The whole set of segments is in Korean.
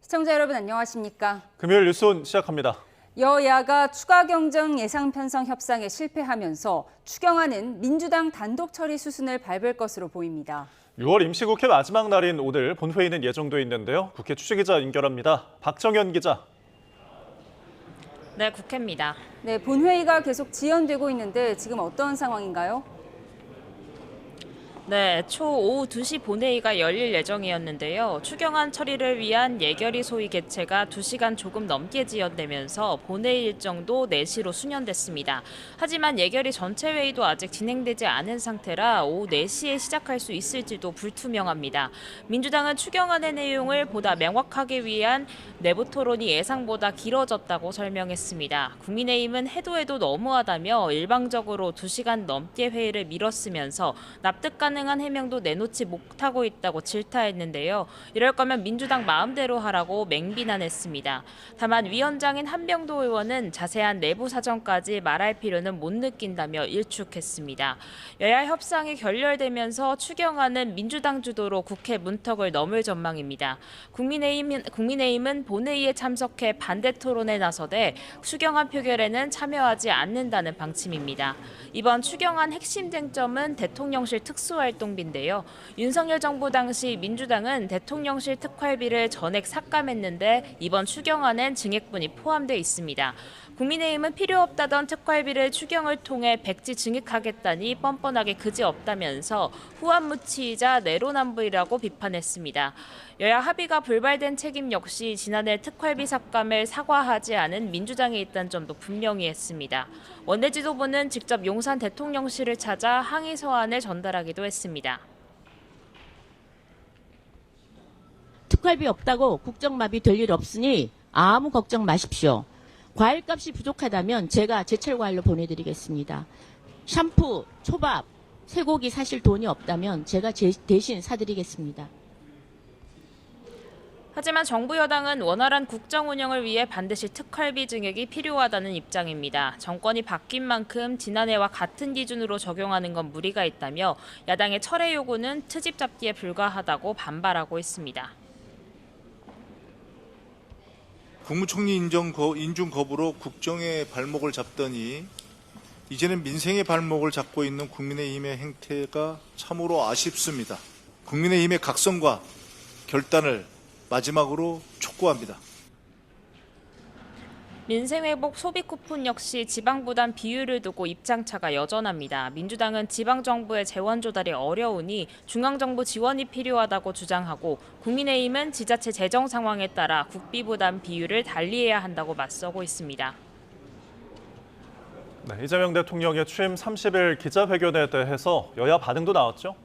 시청자 여러분 안녕하십니까? 금요일 뉴스온 시작합니다. 여야가 추가 경정 예산 편성 협상에 실패하면서 추경안은 민주당 단독 처리 수순을 밟을 것으로 보입니다. 6월 임시국회 마지막 날인 오늘 본회의는 예정돼 있는데요. 국회 취재기자 연결합니다. 박정현 기자. 네, 국회입니다. 네, 본회의가 계속 지연되고 있는데 지금 어떤 상황인가요? 네, 오후 2시 본회의가 열릴 예정이었는데요. 추경안 처리를 위한 예결위 소위 개최가 2시간 조금 넘게 지연되면서 본회의 일정도 4시로 수년됐습니다. 하지만 예결위 전체 회의도 아직 진행되지 않은 상태라 오후 4시에 시작할 수 있을지도 불투명합니다. 민주당은 추경안의 내용을 보다 명확하게 위한 내부 토론이 예상보다 길어졌다고 설명했습니다. 국민의힘은 해도 너무하다며 일방적으로 2시간 넘게 회의를 미뤘으면서 납득 가능한 해명도 내놓지 못하고 있다고 질타했는데요. 이럴 거면 민주당 마음대로 하라고 맹비난했습니다. 다만 위원장인 한병도 의원은 자세한 내부 사정까지 말할 필요는 못 느낀다며 일축했습니다. 여야 협상이 결렬되면서 추경안은 민주당 주도로 국회 문턱을 넘을 전망입니다. 국민의힘은 본회의에 참석해 반대 토론에 나서되 추경안 표결에는 참여하지 않는다는 방침입니다. 이번 추경안 핵심 쟁점은 대통령실 특수활동비인데요. 윤석열 정부 당시 민주당은 대통령실 특활비를 전액 삭감했는데 이번 추경안엔 증액분이 포함돼 있습니다. 국민의힘은 필요 없다던 특활비를 추경을 통해 백지 증액하겠다니 뻔뻔하게 그지없다면서 후한무치이자 내로남불이라고 비판했습니다. 여야 합의가 불발된 책임 역시 지난해 특활비 삭감을 사과하지 않은 민주당에 있다는 점도 분명히 했습니다. 원내 지도부는 직접 용산 대통령실을 찾아 항의 서한을 전달하기도 했습니다. 특활비 없다고 국정마비 될 일 없으니 아무 걱정 마십시오. 과일값이 부족하다면 제가 제철과일로 보내드리겠습니다. 샴푸, 초밥, 쇠고기 사실 돈이 없다면 제가 대신 사드리겠습니다. 하지만 정부 여당은 원활한 국정 운영을 위해 반드시 특활비 증액이 필요하다는 입장입니다. 정권이 바뀐 만큼 지난해와 같은 기준으로 적용하는 건 무리가 있다며 야당의 철회 요구는 트집 잡기에 불과하다고 반발하고 있습니다. 국무총리 인준 거부로 국정의 발목을 잡더니 이제는 민생의 발목을 잡고 있는 국민의힘의 행태가 참으로 아쉽습니다. 국민의힘의 각성과 결단을 마지막으로 촉구합니다. 민생회복 소비 쿠폰 역시 지방부담 비율을 두고 입장차가 여전합니다. 민주당은 지방정부의 재원 조달이 어려우니 중앙정부 지원이 필요하다고 주장하고 국민의힘은 지자체 재정 상황에 따라 국비부담 비율을 달리해야 한다고 맞서고 있습니다. 네, 이재명 대통령의 취임 30일 기자회견에 대해서 여야 반응도 나왔죠?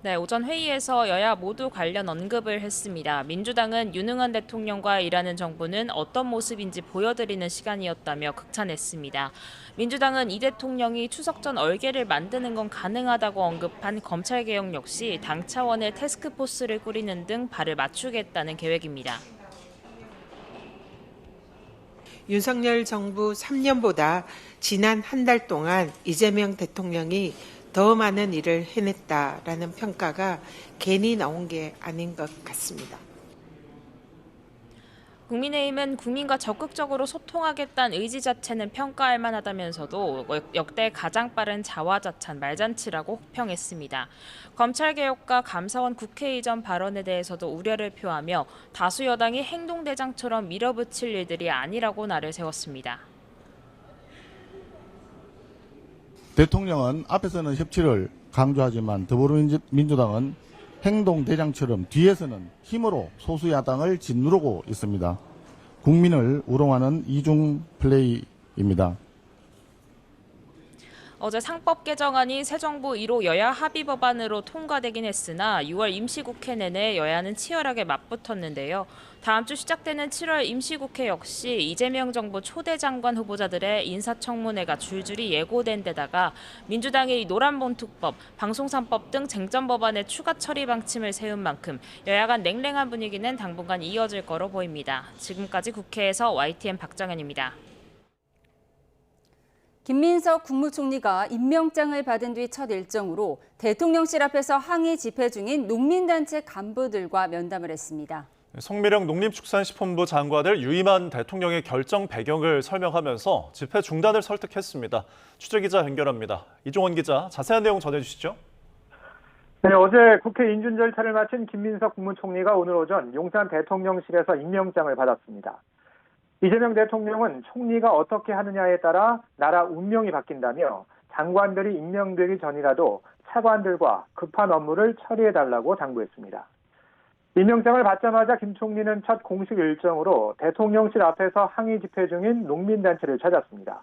네, 오전 회의에서 여야 모두 관련 언급을 했습니다. 민주당은 윤석열 대통령과 일하는 정부는 어떤 모습인지 보여드리는 시간이었다며 극찬했습니다. 민주당은 이 대통령이 추석 전 얼개를 만드는 건 가능하다고 언급한 검찰개혁 역시 당 차원의 태스크포스를 꾸리는 등 발을 맞추겠다는 계획입니다. 윤석열 정부 3년보다 지난 한 달 동안 이재명 대통령이 더 많은 일을 해냈다라는 평가가 괜히 나온 게 아닌 것 같습니다. 국민의힘은 국민과 적극적으로 소통하겠다는 의지 자체는 평가할 만하다면서도 역대 가장 빠른 자화자찬 말잔치라고 혹평했습니다. 검찰개혁과 감사원 국회 이전 발언에 대해서도 우려를 표하며 다수 여당이 행동대장처럼 밀어붙일 일들이 아니라고 날을 세웠습니다. 대통령은 앞에서는 협치를 강조하지만 더불어민주당은 행동대장처럼 뒤에서는 힘으로 소수야당을 짓누르고 있습니다. 국민을 우롱하는 이중 플레이입니다. 어제 상법 개정안이 새 정부 1호 여야 합의 법안으로 통과되긴 했으나 6월 임시국회 내내 여야는 치열하게 맞붙었는데요. 다음 주 시작되는 7월 임시국회 역시 이재명 정부 초대 장관 후보자들의 인사청문회가 줄줄이 예고된 데다가 민주당의 노란봉투법, 방송산법 등 쟁점 법안의 추가 처리 방침을 세운 만큼 여야 간 냉랭한 분위기는 당분간 이어질 거로 보입니다. 지금까지 국회에서 YTN 박정현입니다. 김민석 국무총리가 임명장을 받은 뒤 첫 일정으로 대통령실 앞에서 항의 집회 중인 농민단체 간부들과 면담을 했습니다. 송미령 농림축산식품부 장관을 유임한 대통령의 결정 배경을 설명하면서 집회 중단을 설득했습니다. 취재기자 연결합니다. 이종원 기자, 자세한 내용 전해주시죠. 네, 어제 국회 인준 절차를 마친 김민석 국무총리가 오늘 오전 용산 대통령실에서 임명장을 받았습니다. 이재명 대통령은 총리가 어떻게 하느냐에 따라 나라 운명이 바뀐다며 장관들이 임명되기 전이라도 차관들과 급한 업무를 처리해달라고 당부했습니다. 임명장을 받자마자 김 총리는 첫 공식 일정으로 대통령실 앞에서 항의 집회 중인 농민단체를 찾았습니다.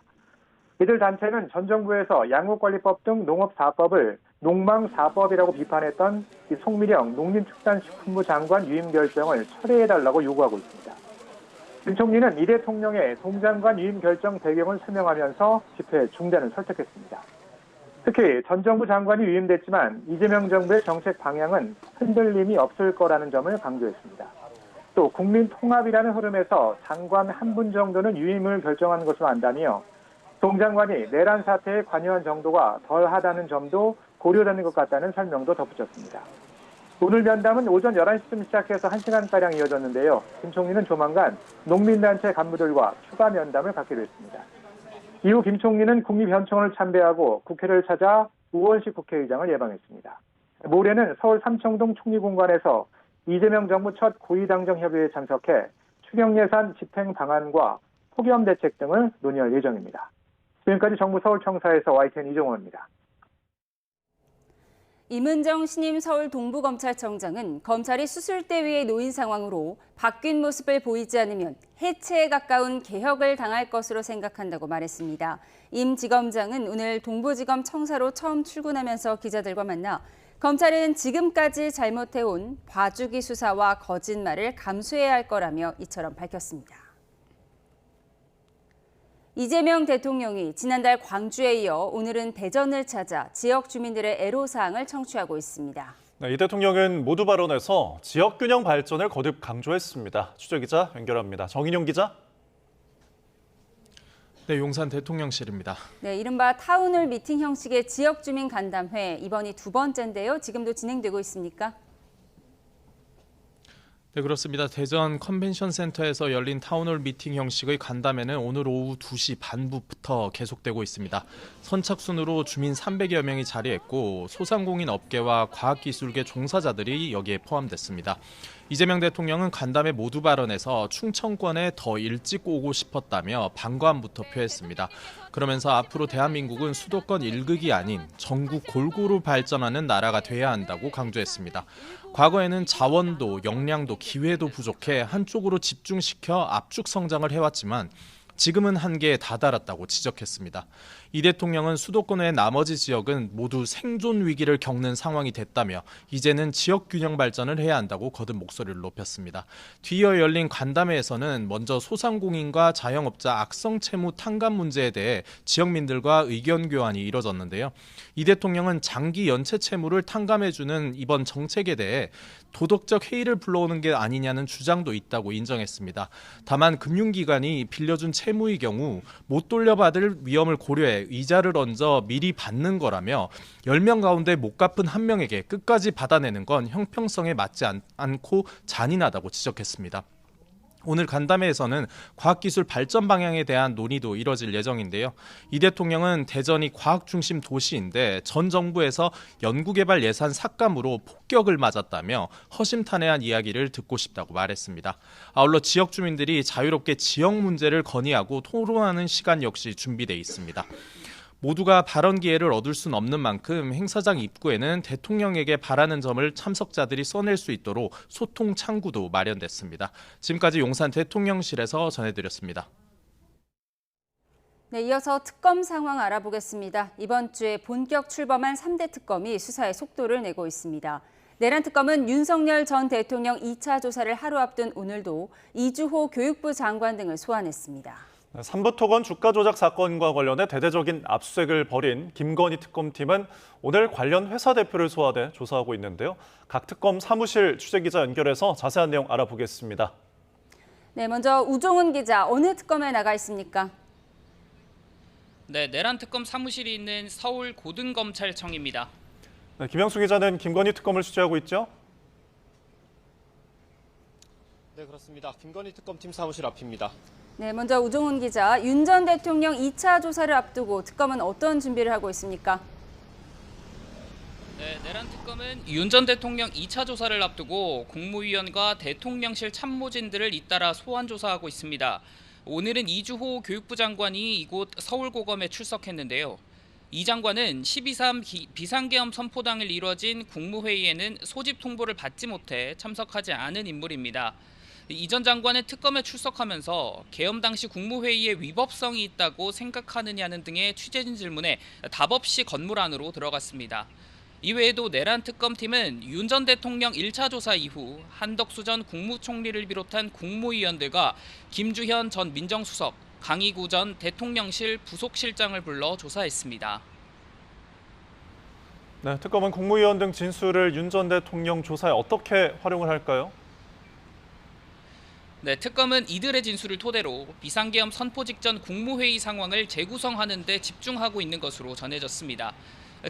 이들 단체는 전 정부에서 양국관리법 등 농업사법을 농망사법이라고 비판했던 송미령 농림축산식품부 장관 유임 결정을 철회해달라고 요구하고 있습니다. 김 총리는 이 대통령의 송장관 유임 결정 배경을 설명하면서 집회 중단을 설득했습니다. 특히 전 정부 장관이 유임됐지만 이재명 정부의 정책 방향은 흔들림이 없을 거라는 점을 강조했습니다. 또 국민 통합이라는 흐름에서 장관 한 분 정도는 유임을 결정한 것으로 안다며 송 장관이 내란 사태에 관여한 정도가 덜하다는 점도 고려되는 것 같다는 설명도 덧붙였습니다. 오늘 면담은 오전 11시쯤 시작해서 1시간가량 이어졌는데요. 김 총리는 조만간 농민단체 간부들과 추가 면담을 갖기로 했습니다. 이후 김 총리는 국립현충원을 참배하고 국회를 찾아 우원식 국회의장을 예방했습니다. 모레는 서울 삼청동 총리공관에서 이재명 정부 첫 고위당정 협의회에 참석해 추경예산 집행 방안과 폭염 대책 등을 논의할 예정입니다. 지금까지 정부 서울청사에서 YTN 이종원입니다. 임은정 신임 서울 동부검찰청장은 검찰이 수술대 위에 놓인 상황으로 바뀐 모습을 보이지 않으면 해체에 가까운 개혁을 당할 것으로 생각한다고 말했습니다. 임 지검장은 오늘 동부지검 청사로 처음 출근하면서 기자들과 만나 검찰은 지금까지 잘못해온 봐주기 수사와 거짓말을 감수해야 할 거라며 이처럼 밝혔습니다. 이재명 대통령이 지난달 광주에 이어 오늘은 대전을 찾아 지역 주민들의 애로사항을 청취하고 있습니다. 네, 이 대통령은 모두 발언에서 지역 균형 발전을 거듭 강조했습니다. 취재기자 연결합니다. 정인용 기자. 네, 용산 대통령실입니다. 네, 이른바 타운홀 미팅 형식의 지역 주민 간담회, 이번이 두 번째인데요. 지금도 진행되고 있습니까? 네, 그렇습니다. 대전 컨벤션 센터에서 열린 타운홀 미팅 형식의 간담회는 오늘 오후 2시 반부터 계속되고 있습니다. 선착순으로 주민 300여 명이 자리했고 소상공인 업계와 과학기술계 종사자들이 여기에 포함됐습니다. 이재명 대통령은 간담회 모두 발언에서 충청권에 더 일찍 오고 싶었다며 반감부터 표했습니다. 그러면서 앞으로 대한민국은 수도권 1극이 아닌 전국 골고루 발전하는 나라가 돼야 한다고 강조했습니다. 과거에는 자원도, 역량도, 기회도 부족해 한쪽으로 집중시켜 압축 성장을 해왔지만 지금은 한계에 다다랐다고 지적했습니다. 이 대통령은 수도권 외 나머지 지역은 모두 생존 위기를 겪는 상황이 됐다며 이제는 지역 균형 발전을 해야 한다고 거듭 목소리를 높였습니다. 뒤이어 열린 간담회에서는 먼저 소상공인과 자영업자 악성 채무 탕감 문제에 대해 지역민들과 의견 교환이 이뤄졌는데요. 이 대통령은 장기 연체 채무를 탕감해주는 이번 정책에 대해 도덕적 해이를 불러오는 게 아니냐는 주장도 있다고 인정했습니다. 다만 금융기관이 빌려준 채무의 경우 못 돌려받을 위험을 고려해 이자를 얹어 미리 받는 거라며 10명 가운데 못 갚은 한 명에게 끝까지 받아내는 건 형평성에 맞지 않고 잔인하다고 지적했습니다. 오늘 간담회에서는 과학기술 발전 방향에 대한 논의도 이뤄질 예정인데요. 이 대통령은 대전이 과학 중심 도시인데 전 정부에서 연구개발 예산 삭감으로 폭격을 맞았다며 허심탄회한 이야기를 듣고 싶다고 말했습니다. 아울러 지역 주민들이 자유롭게 지역 문제를 건의하고 토론하는 시간 역시 준비돼 있습니다. 모두가 발언 기회를 얻을 수는 없는 만큼 행사장 입구에는 대통령에게 바라는 점을 참석자들이 써낼 수 있도록 소통 창구도 마련됐습니다. 지금까지 용산 대통령실에서 전해드렸습니다. 네, 이어서 특검 상황 알아보겠습니다. 이번 주에 본격 출범한 3대 특검이 수사에 속도를 내고 있습니다. 내란 특검은 윤석열 전 대통령 2차 조사를 하루 앞둔 오늘도 이주호 교육부 장관 등을 소환했습니다. 삼부토건 주가 조작 사건과 관련해 대대적인 압수수색을 벌인 김건희 특검팀은 오늘 관련 회사 대표를 소환해 조사하고 있는데요. 각 특검 사무실 취재기자 연결해서 자세한 내용 알아보겠습니다. 네, 먼저 우종훈 기자, 어느 특검에 나가 있습니까? 네, 내란 특검 사무실이 있는 서울 고등검찰청입니다. 네, 김영수 기자는 김건희 특검을 취재하고 있죠? 네, 그렇습니다. 김건희 특검팀 사무실 앞입니다. 네, 먼저 우종훈 기자, 윤 전 대통령 2차 조사를 앞두고 특검은 어떤 준비를 하고 있습니까? 네, 내란 특검은 윤 전 대통령 2차 조사를 앞두고 국무위원과 대통령실 참모진들을 잇따라 소환 조사하고 있습니다. 오늘은 이주호 교육부 장관이 이곳 서울고검에 출석했는데요. 이 장관은 12.3 비상계엄 선포당일 이뤄진 국무회의에는 소집 통보를 받지 못해 참석하지 않은 인물입니다. 이 전 장관은 특검에 출석하면서 계엄 당시 국무회의에 위법성이 있다고 생각하느냐는 등의 취재진 질문에 답 없이 건물 안으로 들어갔습니다. 이외에도 내란 특검팀은 윤 전 대통령 1차 조사 이후 한덕수 전 국무총리를 비롯한 국무위원들과 김주현 전 민정수석, 강희구 전 대통령실 부속실장을 불러 조사했습니다. 네, 특검은 국무위원 등 진술을 윤 전 대통령 조사에 어떻게 활용을 할까요? 네, 특검은 이들의 진술을 토대로 비상계엄 선포 직전 국무회의 상황을 재구성하는 데 집중하고 있는 것으로 전해졌습니다.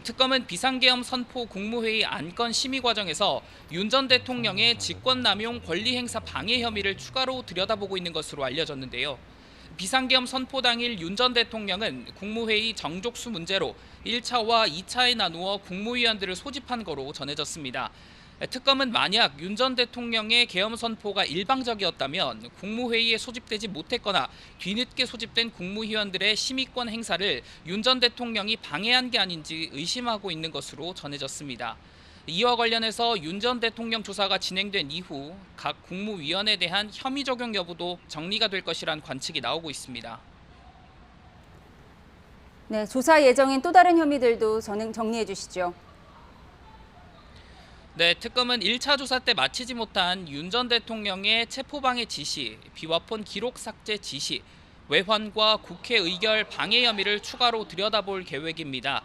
특검은 비상계엄 선포 국무회의 안건 심의 과정에서 윤 전 대통령의 직권남용 권리행사 방해 혐의를 추가로 들여다보고 있는 것으로 알려졌는데요. 비상계엄 선포 당일 윤 전 대통령은 국무회의 정족수 문제로 1차와 2차에 나누어 국무위원들을 소집한 거로 전해졌습니다. 특검은 만약 윤 전 대통령의 계엄 선포가 일방적이었다면 국무회의에 소집되지 못했거나 뒤늦게 소집된 국무위원들의 심의권 행사를 윤 전 대통령이 방해한 게 아닌지 의심하고 있는 것으로 전해졌습니다. 이와 관련해서 윤 전 대통령 조사가 진행된 이후 각 국무위원에 대한 혐의 적용 여부도 정리가 될 것이란 관측이 나오고 있습니다. 네, 조사 예정인 또 다른 혐의들도 정리해 주시죠. 네, 특검은 1차 조사 때 마치지 못한 윤 전 대통령의 체포방해 지시, 비화폰 기록 삭제 지시, 외환과 국회 의결 방해 혐의를 추가로 들여다볼 계획입니다.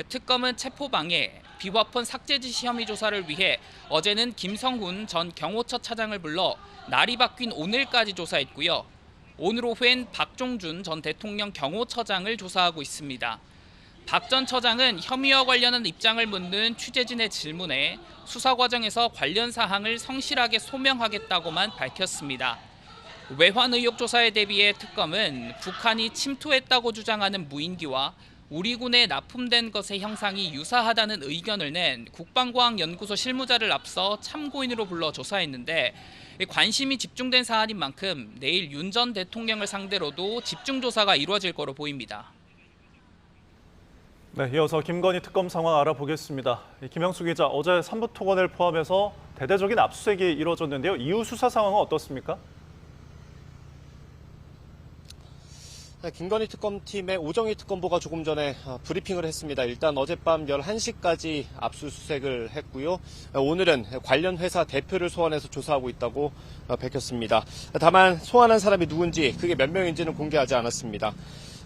특검은 체포방해, 비화폰 삭제 지시 혐의 조사를 위해 어제는 김성훈 전 경호처 차장을 불러 날이 바뀐 오늘까지 조사했고요. 오늘 오후엔 박종준 전 대통령 경호처장을 조사하고 있습니다. 박 전 처장은 혐의와 관련한 입장을 묻는 취재진의 질문에 수사 과정에서 관련 사항을 성실하게 소명하겠다고만 밝혔습니다. 외환 의혹 조사에 대비해 특검은 북한이 침투했다고 주장하는 무인기와 우리 군에 납품된 것의 형상이 유사하다는 의견을 낸 국방과학연구소 실무자를 앞서 참고인으로 불러 조사했는데 관심이 집중된 사안인 만큼 내일 윤 전 대통령을 상대로도 집중 조사가 이루어질 거로 보입니다. 네, 이어서 김건희 특검 상황 알아보겠습니다. 김영수 기자, 어제 삼부토건을 포함해서 대대적인 압수수색이 이루어졌는데요. 이후 수사 상황은 어떻습니까? 네, 김건희 특검팀의 오정희 특검보가 조금 전에 브리핑을 했습니다. 일단 어젯밤 11시까지 압수수색을 했고요. 오늘은 관련 회사 대표를 소환해서 조사하고 있다고 밝혔습니다. 다만 소환한 사람이 누군지, 그게 몇 명인지는 공개하지 않았습니다.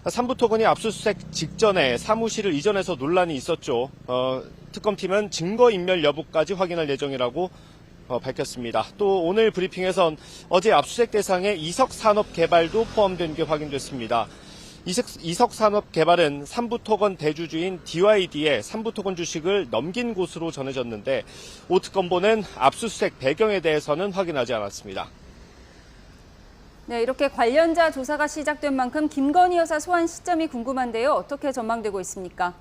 삼부토건이 압수수색 직전에 사무실을 이전해서 논란이 있었죠. 특검팀은 증거인멸 여부까지 확인할 예정이라고 밝혔습니다. 또 오늘 브리핑에선 어제 압수수색 대상에 이석산업개발도 포함된 게 확인됐습니다. 이석산업개발은 삼부토건 대주주인 DYD에 삼부토건 주식을 넘긴 곳으로 전해졌는데 오 특검보는 압수수색 배경에 대해서는 확인하지 않았습니다. 네, 이렇게 관련자 조사가 시작된 만큼 김건희 여사 소환 시점이 궁금한데요. 어떻게 전망되고 있습니까?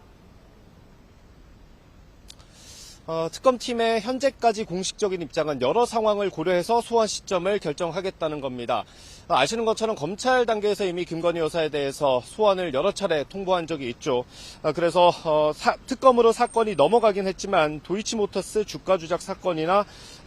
특검팀의 현재까지 공식적인 입장은 여러 상황을 고려해서 소환 시점을 결정하겠다는 겁니다. 아시는 것처럼 검찰 단계에서 이미 김건희 여사에 대해서 소환을 여러 차례 통보한 적이 있죠. 그래서 특검으로 사건이 넘어가긴 했지만 도이치모터스 주가 조작 사건이나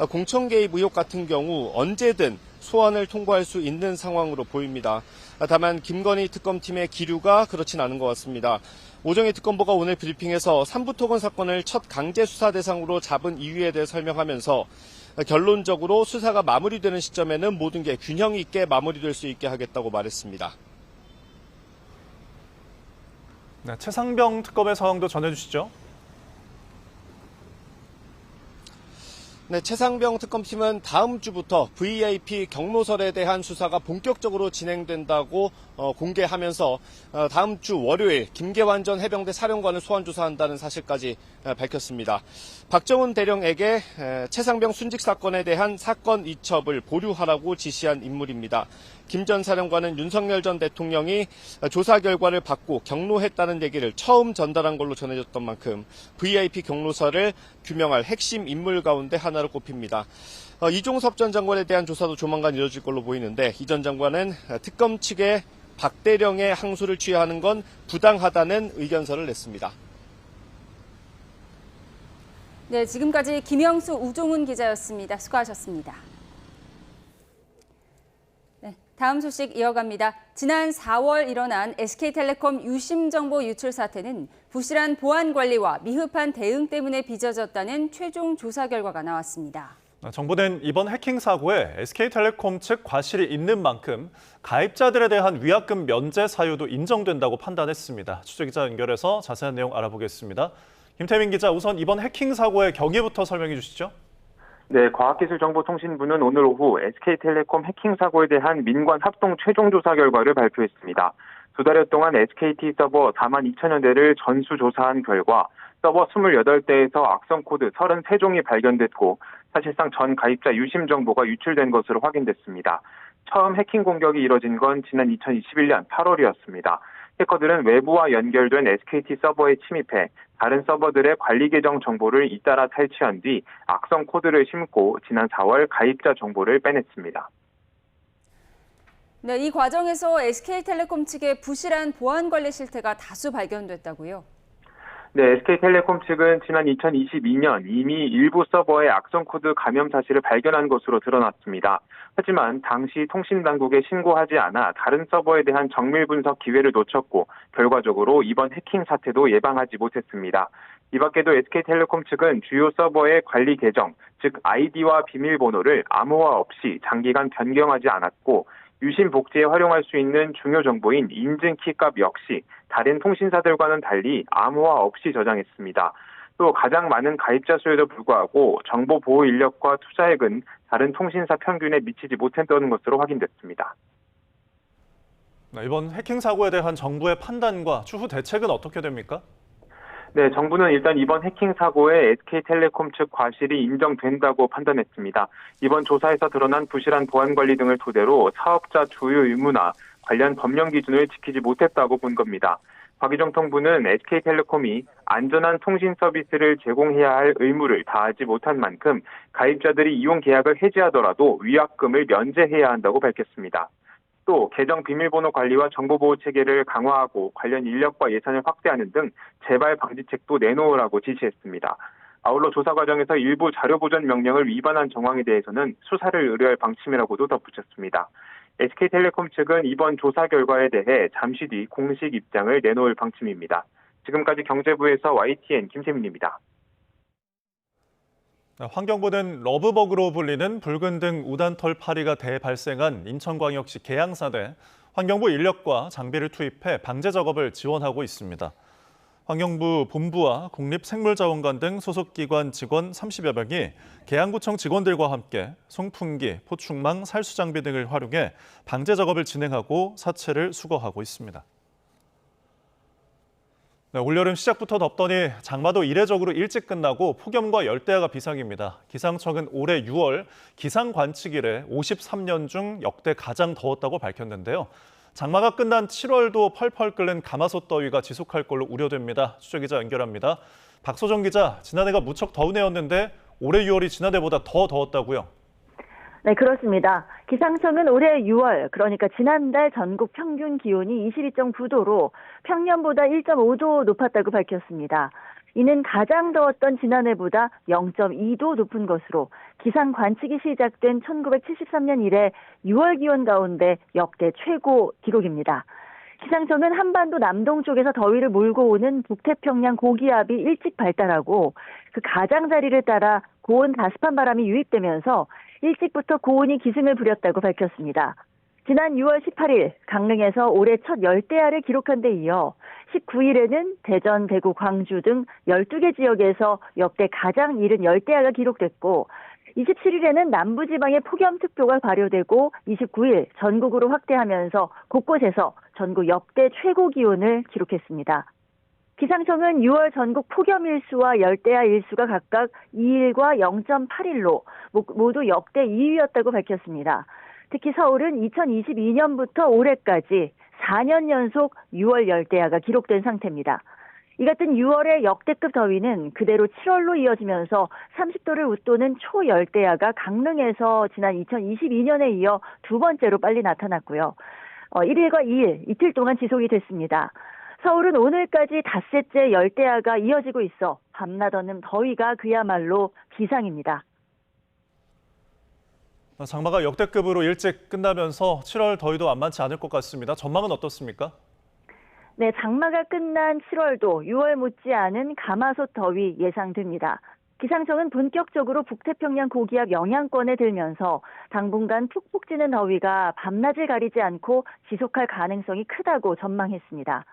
공천 개입 의혹 같은 경우 언제든 소환을 통보할 수 있는 상황으로 보입니다. 다만 김건희 특검팀의 기류가 그렇진 않은 것 같습니다. 오정희 특검보가 오늘 브리핑에서 삼부토건 사건을 첫 강제 수사 대상으로 잡은 이유에 대해 설명하면서 결론적으로 수사가 마무리되는 시점에는 모든 게 균형 있게 마무리될 수 있게 하겠다고 말했습니다. 네, 최상병 특검의 상황도 전해주시죠. 네, 최상병 특검팀은 다음 주부터 VIP 경로설에 대한 수사가 본격적으로 진행된다고 공개하면서 다음 주 월요일 김계환 전 해병대 사령관을 소환 조사한다는 사실까지 밝혔습니다. 박정훈 대령에게 최상병 순직 사건에 대한 사건 이첩을 보류하라고 지시한 인물입니다. 김 전 사령관은 윤석열 전 대통령이 조사 결과를 받고 경로했다는 얘기를 처음 전달한 걸로 전해졌던 만큼 VIP 경로설을 규명할 핵심 인물 가운데 하나로 꼽힙니다. 이종섭 전 장관에 대한 조사도 조만간 이뤄질 걸로 보이는데 이 전 장관은 특검 측에 박 대령의 항소를 취하는 건 부당하다는 의견서를 냈습니다. 네, 지금까지 김영수, 우종훈 기자였습니다. 수고하셨습니다. 네, 다음 소식 이어갑니다. 지난 4월 일어난 SK텔레콤 유심 정보 유출 사태는 부실한 보안 관리와 미흡한 대응 때문에 빚어졌다는 최종 조사 결과가 나왔습니다. 정부는 이번 해킹 사고에 SK텔레콤 측 과실이 있는 만큼 가입자들에 대한 위약금 면제 사유도 인정된다고 판단했습니다. 취재기자 연결해서 자세한 내용 알아보겠습니다. 김태민 기자, 우선 이번 해킹 사고의 경위부터 설명해 주시죠. 네, 과학기술정보통신부는 오늘 오후 SK텔레콤 해킹 사고에 대한 민관 합동 최종 조사 결과를 발표했습니다. 두 달여 동안 SKT 서버 4만 2천여 대를 전수조사한 결과 서버 28대에서 악성 코드 33종이 발견됐고 사실상 전 가입자 유심 정보가 유출된 것으로 확인됐습니다. 처음 해킹 공격이 이뤄진 건 지난 2021년 8월이었습니다. 해커들은 외부와 연결된 SKT 서버에 침입해 다른 서버들의 관리 계정 정보를 잇따라 탈취한 뒤 악성 코드를 심고 지난 4월 가입자 정보를 빼냈습니다. 네, 이 과정에서 SK텔레콤 측의 부실한 보안 관리 실태가 다수 발견됐다고요? 네, SK텔레콤 측은 지난 2022년 이미 일부 서버의 악성 코드 감염 사실을 발견한 것으로 드러났습니다. 하지만 당시 통신당국에 신고하지 않아 다른 서버에 대한 정밀 분석 기회를 놓쳤고 결과적으로 이번 해킹 사태도 예방하지 못했습니다. 이 밖에도 SK텔레콤 측은 주요 서버의 관리 계정, 즉 아이디와 비밀번호를 암호화 없이 장기간 변경하지 않았고 유심 복제에 활용할 수 있는 중요 정보인 인증키 값 역시 다른 통신사들과는 달리 암호화 없이 저장했습니다. 또 가장 많은 가입자 수에도 불구하고 정보 보호 인력과 투자액은 다른 통신사 평균에 미치지 못했던 것으로 확인됐습니다. 이번 해킹 사고에 대한 정부의 판단과 추후 대책은 어떻게 됩니까? 네, 정부는 일단 이번 해킹 사고에 SK텔레콤 측 과실이 인정된다고 판단했습니다. 이번 조사에서 드러난 부실한 보안 관리 등을 토대로 사업자 주요 의무나 관련 법령 기준을 지키지 못했다고 본 겁니다. 과기정통부는 SK텔레콤이 안전한 통신 서비스를 제공해야 할 의무를 다하지 못한 만큼 가입자들이 이용 계약을 해지하더라도 위약금을 면제해야 한다고 밝혔습니다. 또 계정 비밀번호 관리와 정보보호 체계를 강화하고 관련 인력과 예산을 확대하는 등 재발 방지책도 내놓으라고 지시했습니다. 아울러 조사 과정에서 일부 자료 보전 명령을 위반한 정황에 대해서는 수사를 의뢰할 방침이라고도 덧붙였습니다. SK텔레콤 측은 이번 조사 결과에 대해 잠시 뒤 공식 입장을 내놓을 방침입니다. 지금까지 경제부에서 YTN 김세민입니다. 환경부는 러브버그로 불리는 붉은 등 우단털 파리가 대발생한 인천광역시 계양산에 환경부 인력과 장비를 투입해 방제 작업을 지원하고 있습니다. 환경부 본부와 국립생물자원관 등 소속기관 직원 30여 명이 계양구청 직원들과 함께 송풍기, 포충망, 살수 장비 등을 활용해 방제 작업을 진행하고 사체를 수거하고 있습니다. 네, 올여름 시작부터 덥더니 장마도 이례적으로 일찍 끝나고 폭염과 열대야가 비상입니다. 기상청은 올해 6월 기상 관측 이래 53년 중 역대 가장 더웠다고 밝혔는데요. 장마가 끝난 7월도 펄펄 끓는 가마솥 더위가 지속할 걸로 우려됩니다. 취재기자 연결합니다. 박소정 기자, 지난해가 무척 더운 해였는데 올해 6월이 지난해보다 더 더웠다고요? 네, 그렇습니다. 기상청은 올해 6월, 그러니까 지난달 전국 평균 기온이 22.9도로 평년보다 1.5도 높았다고 밝혔습니다. 이는 가장 더웠던 지난해보다 0.2도 높은 것으로 기상 관측이 시작된 1973년 이래 6월 기온 가운데 역대 최고 기록입니다. 기상청은 한반도 남동쪽에서 더위를 몰고 오는 북태평양 고기압이 일찍 발달하고 그 가장자리를 따라 고온 가습한 바람이 유입되면서 일찍부터 고온이 기승을 부렸다고 밝혔습니다. 지난 6월 18일 강릉에서 올해 첫 열대야를 기록한 데 이어 19일에는 대전, 대구, 광주 등 12개 지역에서 역대 가장 이른 열대야가 기록됐고 27일에는 남부지방에 폭염특보가 발효되고 29일 전국으로 확대하면서 곳곳에서 전국 역대 최고 기온을 기록했습니다. 기상청은 6월 전국 폭염 일수와 열대야 일수가 각각 2일과 0.8일로 모두 역대 2위였다고 밝혔습니다. 특히 서울은 2022년부터 올해까지 4년 연속 6월 열대야가 기록된 상태입니다. 이 같은 6월의 역대급 더위는 그대로 7월로 이어지면서 30도를 웃도는 초열대야가 강릉에서 지난 2022년에 이어 두 번째로 빨리 나타났고요. 1일과 2일, 이틀 동안 지속이 됐습니다. 서울은 오늘까지 닷새째 열대야가 이어지고 있어 밤낮 없는 더위가 그야말로 비상입니다. 장마가 역대급으로 일찍 끝나면서 7월 더위도 만만치 않을 것 같습니다. 전망은 어떻습니까? 네, 장마가 끝난 7월도 6월 못지않은 가마솥 더위 예상됩니다. 기상청은 본격적으로 북태평양 고기압 영향권에 들면서 당분간 푹푹 찌는 더위가 밤낮을 가리지 않고 지속할 가능성이 크다고 전망했습니다.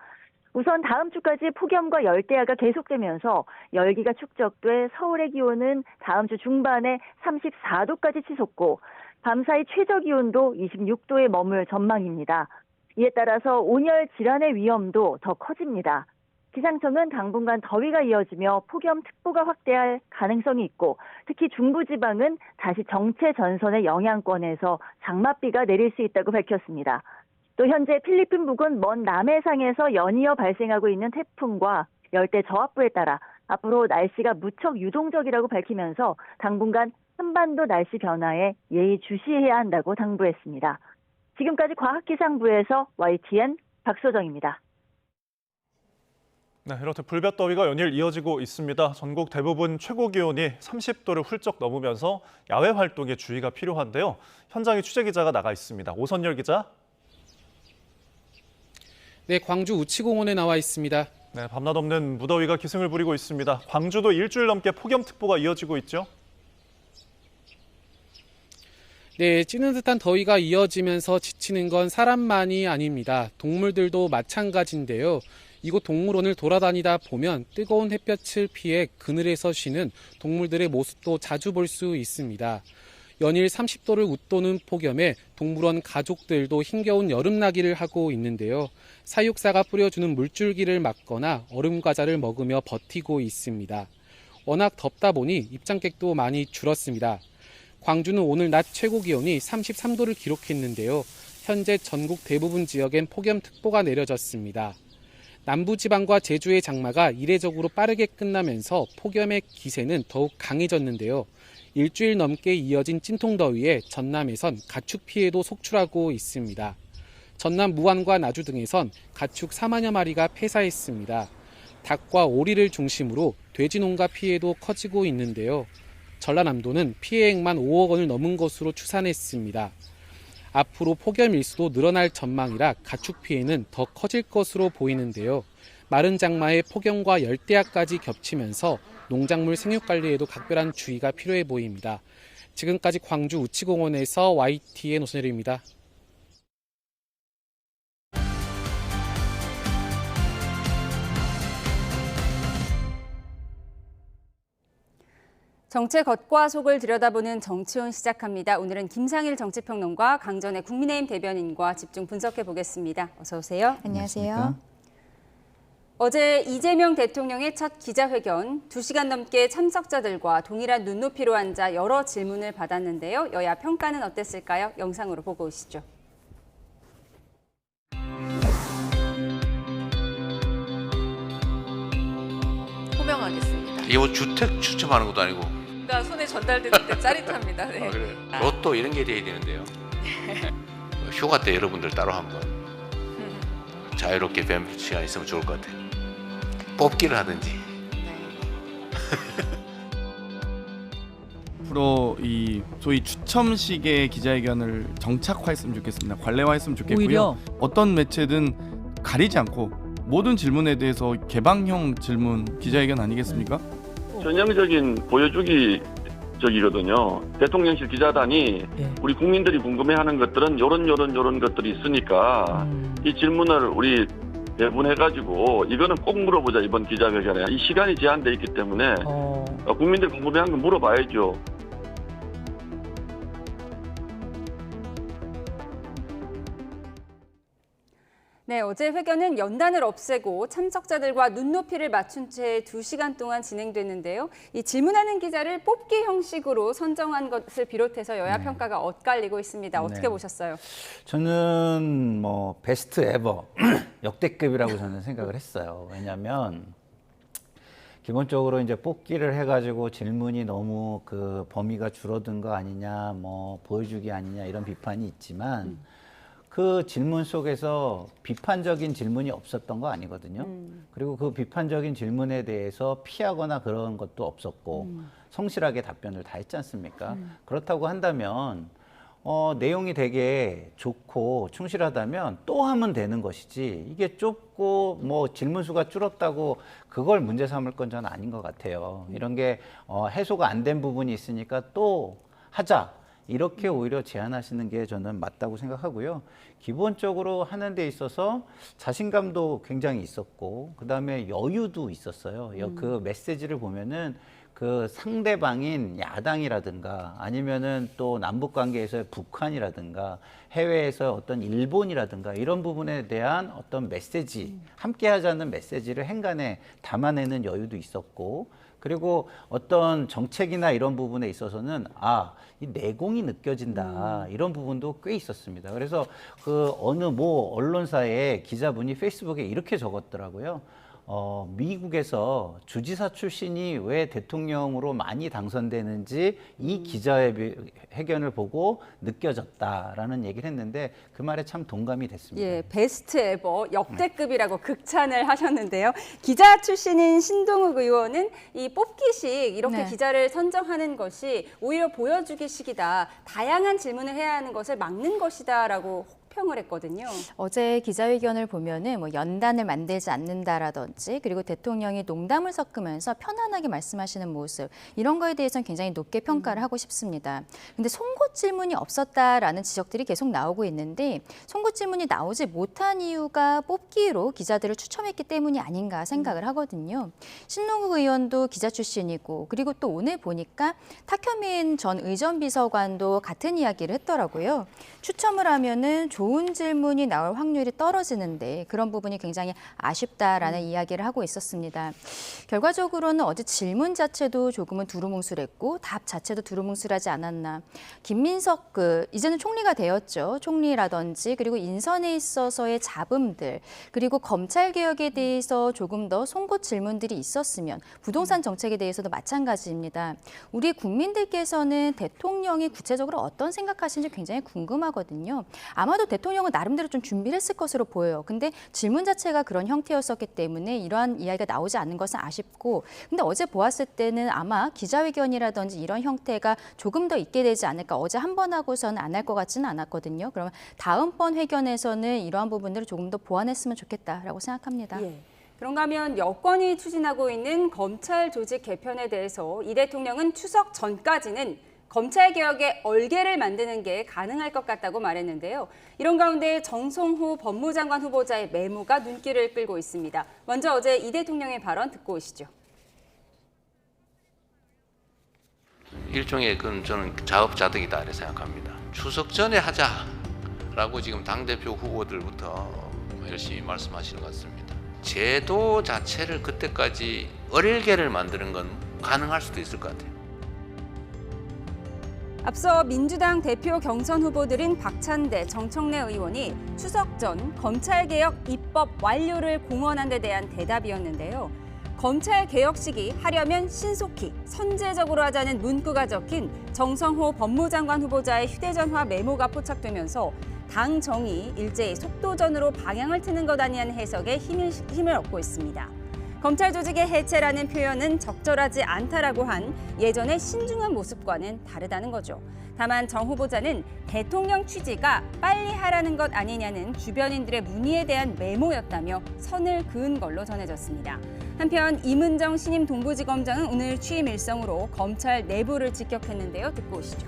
우선 다음 주까지 폭염과 열대야가 계속되면서 열기가 축적돼 서울의 기온은 다음 주 중반에 34도까지 치솟고 밤사이 최저 기온도 26도에 머물 전망입니다. 이에 따라서 온열 질환의 위험도 더 커집니다. 기상청은 당분간 더위가 이어지며 폭염특보가 확대할 가능성이 있고 특히 중부지방은 다시 정체 전선의 영향권에서 장맛비가 내릴 수 있다고 밝혔습니다. 또 현재 필리핀 부근 먼 남해상에서 연이어 발생하고 있는 태풍과 열대 저압부에 따라 앞으로 날씨가 무척 유동적이라고 밝히면서 당분간 한반도 날씨 변화에 예의주시해야 한다고 당부했습니다. 지금까지 과학기상부에서 YTN 박소정입니다. 네, 이렇게 불볕더위가 연일 이어지고 있습니다. 전국 대부분 최고 기온이 30도를 훌쩍 넘으면서 야외 활동에 주의가 필요한데요. 현장에 취재기자가 나가 있습니다. 오선열 기자. 네, 광주 우치공원에 나와 있습니다. 네, 밤낮 없는 무더위가 기승을 부리고 있습니다. 광주도 일주일 넘게 폭염특보가 이어지고 있죠. 네, 찌는 듯한 더위가 이어지면서 지치는 건 사람만이 아닙니다. 동물들도 마찬가지인데요. 이곳 동물원을 돌아다니다 보면 뜨거운 햇볕을 피해 그늘에서 쉬는 동물들의 모습도 자주 볼 수 있습니다. 연일 30도를 웃도는 폭염에 동물원 가족들도 힘겨운 여름나기를 하고 있는데요. 사육사가 뿌려주는 물줄기를 맞거나 얼음 과자를 먹으며 버티고 있습니다. 워낙 덥다 보니 입장객도 많이 줄었습니다. 광주는 오늘 낮 최고 기온이 33도를 기록했는데요. 현재 전국 대부분 지역엔 폭염특보가 내려졌습니다. 남부지방과 제주의 장마가 이례적으로 빠르게 끝나면서 폭염의 기세는 더욱 강해졌는데요. 일주일 넘게 이어진 찜통더위에 전남에선 가축 피해도 속출하고 있습니다. 전남 무안과 나주 등에선 가축 4만여 마리가 폐사했습니다. 닭과 오리를 중심으로 돼지 농가 피해도 커지고 있는데요. 전라남도는 피해액만 5억 원을 넘은 것으로 추산했습니다. 앞으로 폭염 일수도 늘어날 전망이라 가축 피해는 더 커질 것으로 보이는데요. 마른 장마에 폭염과 열대야까지 겹치면서 농작물 생육 관리에도 각별한 주의가 필요해 보입니다. 지금까지 광주 우치공원에서 YTN 오선열입니다. 정책 겉과 속을 들여다보는 정치온 시작합니다. 오늘은 김상일 정치평론가, 강전의 국민의힘 대변인과 집중 분석해 보겠습니다. 어서 오세요. 안녕하세요. 어제 이재명 대통령의 첫 기자회견, 2시간 넘게 참석자들과 동일한 눈높이로 앉아 여러 질문을 받았는데요. 여야 평가는 어땠을까요? 영상으로 보고 오시죠. 호명하겠습니다. 이게 뭐 주택 추첨하는 것도 아니고. 손에 전달되는 데 짜릿합니다. 네. 아, 그래요? 로또 이런 게 돼야 되는데요. 휴가 때 여러분들 따로 한번 자유롭게 뱀 시간 있으면 좋을 것 같아요. 뽑기를 하든지. 앞으로 이 소위 추첨식의 기자회견을 정착화했으면 좋겠습니다. 관례화했으면 좋겠고요. 오히려? 어떤 매체든 가리지 않고 모든 질문에 대해서 개방형 질문 기자회견 아니겠습니까? 전형적인 보여주기적이거든요. 대통령실 기자단이 우리 국민들이 궁금해하는 것들은 요런 것들이 있으니까 이 질문을 우리 배분해가지고 이거는 꼭 물어보자 이번 기자회견에. 이 시간이 제한돼 있기 때문에 국민들 궁금해하는 거 물어봐야죠. 네, 어제 회견은 연단을 없애고 참석자들과 눈높이를 맞춘 채 2시간 동안 진행됐는데요. 이 질문하는 기자를 뽑기 형식으로 선정한 것을 비롯해서 여야 평가가 엇갈리고 있습니다. 어떻게 보셨어요? 저는 뭐 베스트 에버 역대급이라고 저는 생각을 했어요. 왜냐하면 기본적으로 이제 뽑기를 해가지고 질문이 너무 그 범위가 줄어든 거 아니냐, 뭐 보여주기 아니냐 이런 비판이 있지만 그 질문 속에서 비판적인 질문이 없었던 거 아니거든요. 그리고 그 비판적인 질문에 대해서 피하거나 그런 것도 없었고 성실하게 답변을 다 했지 않습니까? 그렇다고 한다면 내용이 되게 좋고 충실하다면 또 하면 되는 것이지 이게 좁고 뭐 질문 수가 줄었다고 그걸 문제 삼을 건 저는 아닌 것 같아요. 이런 게 해소가 안 된 부분이 있으니까 또 하자. 이렇게 오히려 제안하시는 게 저는 맞다고 생각하고요. 기본적으로 하는 데 있어서 자신감도 굉장히 있었고 그다음에 여유도 있었어요. 그 메시지를 보면은 그 상대방인 야당이라든가 아니면은 또 남북 관계에서의 북한이라든가 해외에서 어떤 일본이라든가 이런 부분에 대한 어떤 메시지, 함께 하자는 메시지를 행간에 담아내는 여유도 있었고 그리고 어떤 정책이나 이런 부분에 있어서는 이 내공이 느껴진다 이런 부분도 꽤 있었습니다. 그래서 그 어느 모 언론사의 기자분이 페이스북에 이렇게 적었더라고요. 미국에서 주지사 출신이 왜 대통령으로 많이 당선되는지 이 기자회견을 보고 느껴졌다라는 얘기를 했는데 그 말에 참 동감이 됐습니다. 예, 베스트 에버 역대급이라고 극찬을 하셨는데요. 기자 출신인 신동욱 의원은 이 뽑기식 이렇게 기자를 선정하는 것이 오히려 보여주기식이다. 다양한 질문을 해야 하는 것을 막는 것이다라고 평을 했거든요. 어제 기자회견을 보면은 뭐 연단을 만들지 않는다라든지 그리고 대통령이 농담을 섞으면서 편안하게 말씀하시는 모습 이런 거에 대해서는 굉장히 높게 평가를 하고 싶습니다. 근데 송곳 질문이 없었다라는 지적들이 계속 나오고 있는데 송곳 질문이 나오지 못한 이유가 뽑기로 기자들을 추첨했기 때문이 아닌가 생각을 하거든요. 신동욱 의원도 기자 출신이고 그리고 또 오늘 보니까 탁현민 전 의전비서관도 같은 이야기를 했더라고요. 추첨을 하면은 좋은 질문이 나올 확률이 떨어지는데 그런 부분이 굉장히 아쉽다라는 이야기를 하고 있었습니다. 결과적으로는 어제 질문 자체도 조금은 두루뭉술했고 답 자체도 두루뭉술하지 않았나. 김민석 이제는 총리가 되었죠. 총리라든지 그리고 인선에 있어서의 잡음들 그리고 검찰 개혁에 대해서 조금 더 송곳 질문들이 있었으면 부동산 정책에 대해서도 마찬가지입니다. 우리 국민들께서는 대통령이 구체적으로 어떤 생각하시는지 굉장히 궁금하거든요. 아마도 대통령은 나름대로 좀 준비를 했을 것으로 보여요. 근데 질문 자체가 그런 형태였었기 때문에 이러한 이야기가 나오지 않는 것은 아쉽고 근데 어제 보았을 때는 아마 기자회견이라든지 이런 형태가 조금 더 있게 되지 않을까. 어제 한 번 하고서는 안 할 것 같지는 않았거든요. 그러면 다음번 회견에서는 이러한 부분들을 조금 더 보완했으면 좋겠다라고 생각합니다. 예. 그런가 하면 여권이 추진하고 있는 검찰 조직 개편에 대해서 이 대통령은 추석 전까지는 검찰개혁에 얼개를 만드는 게 가능할 것 같다고 말했는데요. 이런 가운데 정성호 법무장관 후보자의 메모가 눈길을 끌고 있습니다. 먼저 어제 이 대통령의 발언 듣고 오시죠. 일종의 그건 저는 자업자득이다 이렇게 생각합니다. 추석 전에 하자라고 지금 당대표 후보들부터 열심히 말씀하시는 것 같습니다. 제도 자체를 그때까지 얼개를 만드는 건 가능할 수도 있을 것 같아요. 앞서 민주당 대표 경선 후보들인 박찬대, 정청래 의원이 추석 전 검찰개혁 입법 완료를 공언한 데 대한 대답이었는데요. 검찰개혁 시기 하려면 신속히 선제적으로 하자는 문구가 적힌 정성호 법무장관 후보자의 휴대전화 메모가 포착되면서 당 정이 일제히 속도전으로 방향을 트는 것 아니냐는 해석에 힘을 얻고 있습니다. 검찰 조직의 해체라는 표현은 적절하지 않다라고 한 예전의 신중한 모습과는 다르다는 거죠. 다만 정 후보자는 대통령 취지가 빨리 하라는 것 아니냐는 주변인들의 문의에 대한 메모였다며 선을 그은 걸로 전해졌습니다. 한편 이문정 신임 동부지검장은 오늘 취임 일성으로 검찰 내부를 직격했는데요. 듣고 오시죠.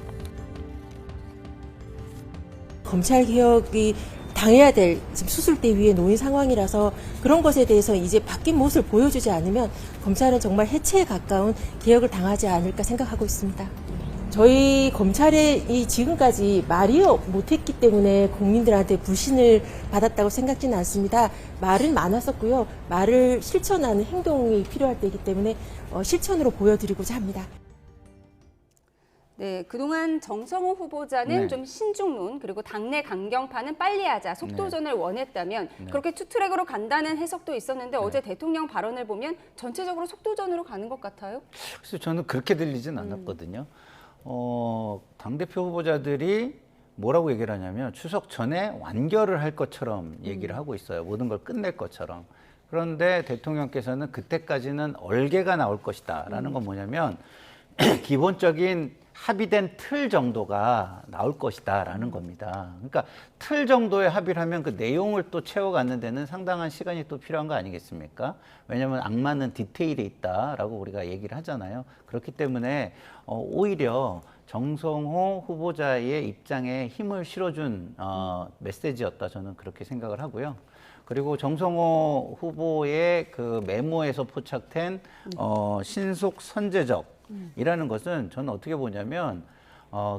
검찰개혁이 당해야 될 지금 수술대 위에 놓인 상황이라서 그런 것에 대해서 이제 바뀐 모습을 보여주지 않으면 검찰은 정말 해체에 가까운 개혁을 당하지 않을까 생각하고 있습니다. 저희 검찰이 지금까지 말이 못했기 때문에 국민들한테 불신을 받았다고 생각지는 않습니다. 말은 많았었고요. 말을 실천하는 행동이 필요할 때이기 때문에 실천으로 보여드리고자 합니다. 네, 그동안 정성호 후보자는 네. 좀 신중론 그리고 당내 강경파는 빨리 하자 속도전을 원했다면 그렇게 투트랙으로 간다는 해석도 있었는데 어제 대통령 발언을 보면 전체적으로 속도전으로 가는 것 같아요. 그래서 저는 그렇게 들리진 않았거든요. 당대표 후보자들이 뭐라고 얘기를 하냐면 추석 전에 완결을 할 것처럼 얘기를 하고 있어요. 모든 걸 끝낼 것처럼. 그런데 대통령께서는 그때까지는 얼개가 나올 것이다 라는 건 뭐냐면 기본적인 합의된 틀 정도가 나올 것이다 라는 겁니다. 그러니까 틀 정도의 합의를 하면 그 내용을 또 채워가는 데는 상당한 시간이 또 필요한 거 아니겠습니까? 왜냐하면 악마는 디테일에 있다라고 우리가 얘기를 하잖아요. 그렇기 때문에 오히려 정성호 후보자의 입장에 힘을 실어준 메시지였다 저는 그렇게 생각을 하고요. 그리고 정성호 후보의 그 메모에서 포착된 신속 선제적 이라는 것은 저는 어떻게 보냐면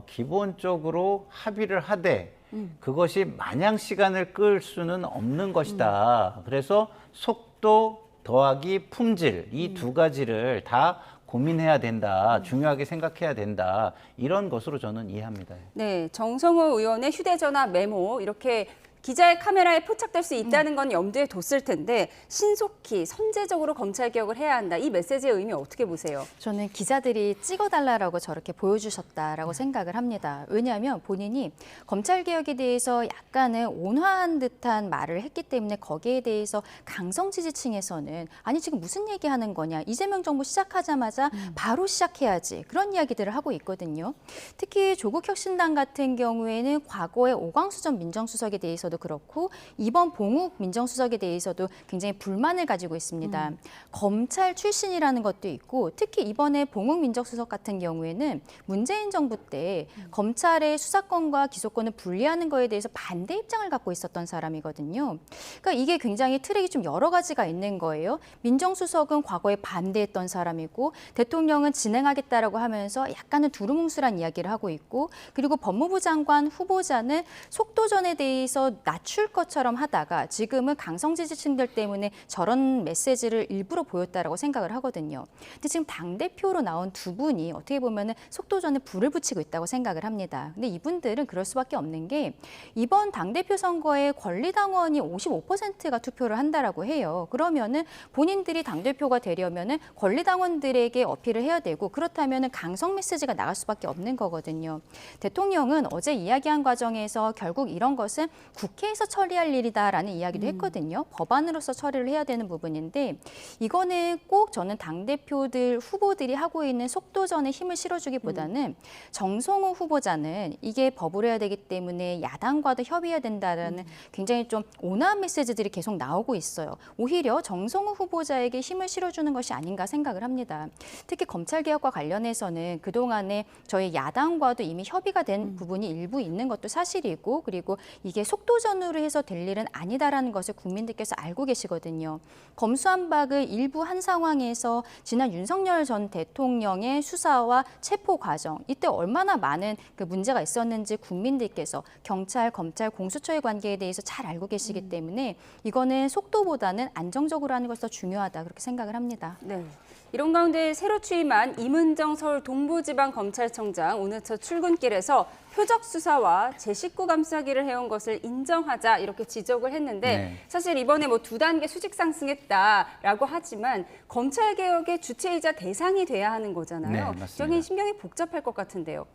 기본적으로 합의를 하되 그것이 마냥 시간을 끌 수는 없는 것이다. 그래서 속도 더하기 품질 이 두 가지를 다 고민해야 된다. 중요하게 생각해야 된다. 이런 것으로 저는 이해합니다. 네, 정성호 의원의 휴대전화 메모 이렇게 기자의 카메라에 포착될 수 있다는 건 염두에 뒀을 텐데 신속히 선제적으로 검찰개혁을 해야 한다. 이 메시지의 의미 어떻게 보세요? 저는 기자들이 찍어달라고 저렇게 보여주셨다라고 생각을 합니다. 왜냐하면 본인이 검찰개혁에 대해서 약간은 온화한 듯한 말을 했기 때문에 거기에 대해서 강성 지지층에서는 아니 지금 무슨 얘기하는 거냐. 이재명 정부 시작하자마자 바로 시작해야지. 그런 이야기들을 하고 있거든요. 특히 조국혁신당 같은 경우에는 과거에 오광수 전 민정수석에 대해서도 그렇고 이번 봉욱 민정수석에 대해서도 굉장히 불만을 가지고 있습니다. 검찰 출신이라는 것도 있고 특히 이번에 봉욱 민정수석 같은 경우에는 문재인 정부 때 검찰의 수사권과 기소권을 분리하는 거에 대해서 반대 입장을 갖고 있었던 사람이거든요. 그러니까 이게 굉장히 트랙이 좀 여러 가지가 있는 거예요. 민정수석은 과거에 반대했던 사람이고 대통령은 진행하겠다라고 하면서 약간은 두루뭉술한 이야기를 하고 있고 그리고 법무부 장관 후보자는 속도전에 대해서 낮출 것처럼 하다가 지금은 강성 지지층들 때문에 저런 메시지를 일부러 보였다라고 생각을 하거든요. 근데 지금 당대표로 나온 두 분이 어떻게 보면은 속도전에 불을 붙이고 있다고 생각을 합니다. 근데 이분들은 그럴 수밖에 없는 게 이번 당대표 선거에 권리당원이 55%가 투표를 한다라고 해요. 그러면은 본인들이 당대표가 되려면은 권리당원들에게 어필을 해야 되고 그렇다면은 강성 메시지가 나갈 수밖에 없는 거거든요. 대통령은 어제 이야기한 과정에서 결국 이런 것은 국회에서 처리할 일이다라는 이야기도 했거든요. 법안으로서 처리를 해야 되는 부분인데 이거는 꼭 저는 당대표들 후보들이 하고 있는 속도전에 힘을 실어주기보다는 정성호 후보자는 이게 법으로 해야 되기 때문에 야당과도 협의해야 된다라는 굉장히 좀 온화한 메시지들이 계속 나오고 있어요. 오히려 정성호 후보자에게 힘을 실어주는 것이 아닌가 생각을 합니다. 특히 검찰개혁과 관련해서는 그동안에 저희 야당과도 이미 협의가 된 부분이 일부 있는 것도 사실이고 그리고 이게 속도전으로 해서 될 일은 아니다라는 것을 국민들께서 알고 계시거든요. 검수완박을 일부 한 상황에서 지난 윤석열 전 대통령의 수사와 체포 과정 이때 얼마나 많은 그 문제가 있었는지 국민들께서 경찰, 검찰, 공수처의 관계에 대해서 잘 알고 계시기 때문에 이거는 속도보다는 안정적으로 하는 것이 더 중요하다 그렇게 생각을 합니다. 네. 이런 가운데 새로 취임한 임은정 서울 동부지방검찰청장 오늘 첫 출근길에서 표적 수사와 제19 감싸기를 해온 것을 인정하자 이렇게 지적을 했는데 사실 이번에 뭐 2단계 수직 상승했다라고 하지만 검찰개혁의 주체이자 대상이 돼야 하는 거잖아요. 여기 신경이 복잡할 것 같은데요.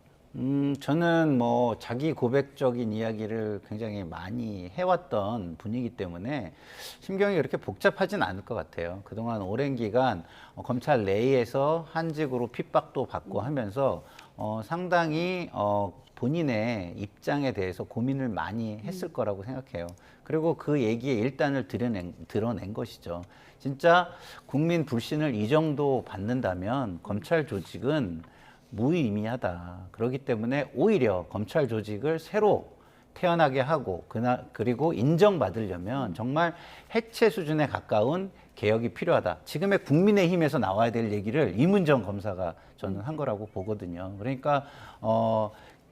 저는 뭐 자기 고백적인 이야기를 굉장히 많이 해왔던 분이기 때문에 심경이 그렇게 복잡하진 않을 것 같아요. 그동안 오랜 기간 검찰 내에서 한직으로 핍박도 받고 하면서 상당히 본인의 입장에 대해서 고민을 많이 했을 거라고 생각해요. 그리고 그 얘기에 일단을 드러낸 것이죠. 진짜 국민 불신을 이 정도 받는다면 검찰 조직은 무의미하다. 그렇기 때문에 오히려 검찰 조직을 새로 태어나게 하고 그리고 인정받으려면 정말 해체 수준에 가까운 개혁이 필요하다. 지금의 국민의힘에서 나와야 될 얘기를 이문정 검사가 저는 한 거라고 보거든요. 그러니까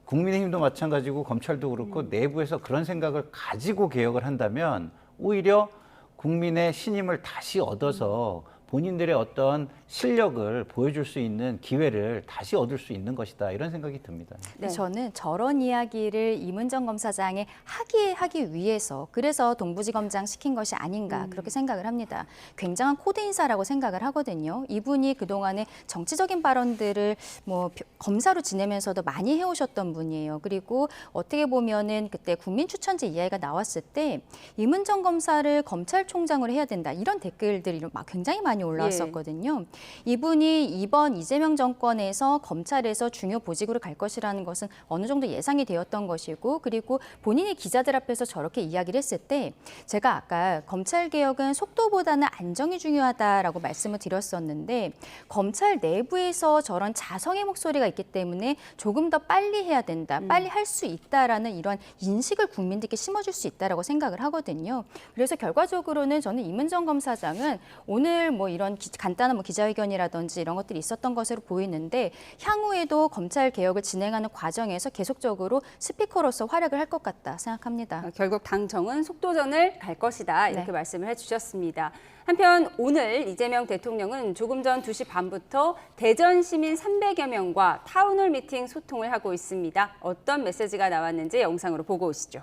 국민의힘도 마찬가지고 검찰도 그렇고 내부에서 그런 생각을 가지고 개혁을 한다면 오히려 국민의 신임을 다시 얻어서 본인들의 어떤 실력을 보여줄 수 있는 기회를 다시 얻을 수 있는 것이다. 이런 생각이 듭니다. 네. 저는 저런 이야기를 이문정 검사장에 하기 위해서 그래서 동부지검장 시킨 것이 아닌가 그렇게 생각을 합니다. 굉장한 코드 인사라고 생각을 하거든요. 이분이 그동안에 정치적인 발언들을 뭐 검사로 지내면서도 많이 해오셨던 분이에요. 그리고 어떻게 보면은 그때 국민추천제 이야기가 나왔을 때 이문정 검사를 검찰총장으로 해야 된다. 이런 댓글들이 막 굉장히 많이 올라왔었거든요. 이분이 이번 이재명 정권에서 검찰에서 중요 보직으로 갈 것이라는 것은 어느 정도 예상이 되었던 것이고 그리고 본인이 기자들 앞에서 저렇게 이야기를 했을 때 제가 아까 검찰개혁은 속도보다는 안정이 중요하다라고 말씀을 드렸었는데 검찰 내부에서 저런 자성의 목소리가 있기 때문에 조금 더 빨리 해야 된다, 빨리 할 수 있다라는 이런 인식을 국민들께 심어줄 수 있다라고 생각을 하거든요. 그래서 결과적으로는 저는 이문정 검사장은 오늘 뭐 이런 간단한 기자회견이라든지 이런 것들이 있었던 것으로 보이는데 향후에도 검찰 개혁을 진행하는 과정에서 계속적으로 스피커로서 활약을 할 것 같다 생각합니다. 결국 당정은 속도전을 갈 것이다 이렇게 네. 말씀을 해주셨습니다. 한편 오늘 이재명 대통령은 조금 전 2시 반부터 대전 시민 300여 명과 타운홀 미팅 소통을 하고 있습니다. 어떤 메시지가 나왔는지 영상으로 보고 오시죠.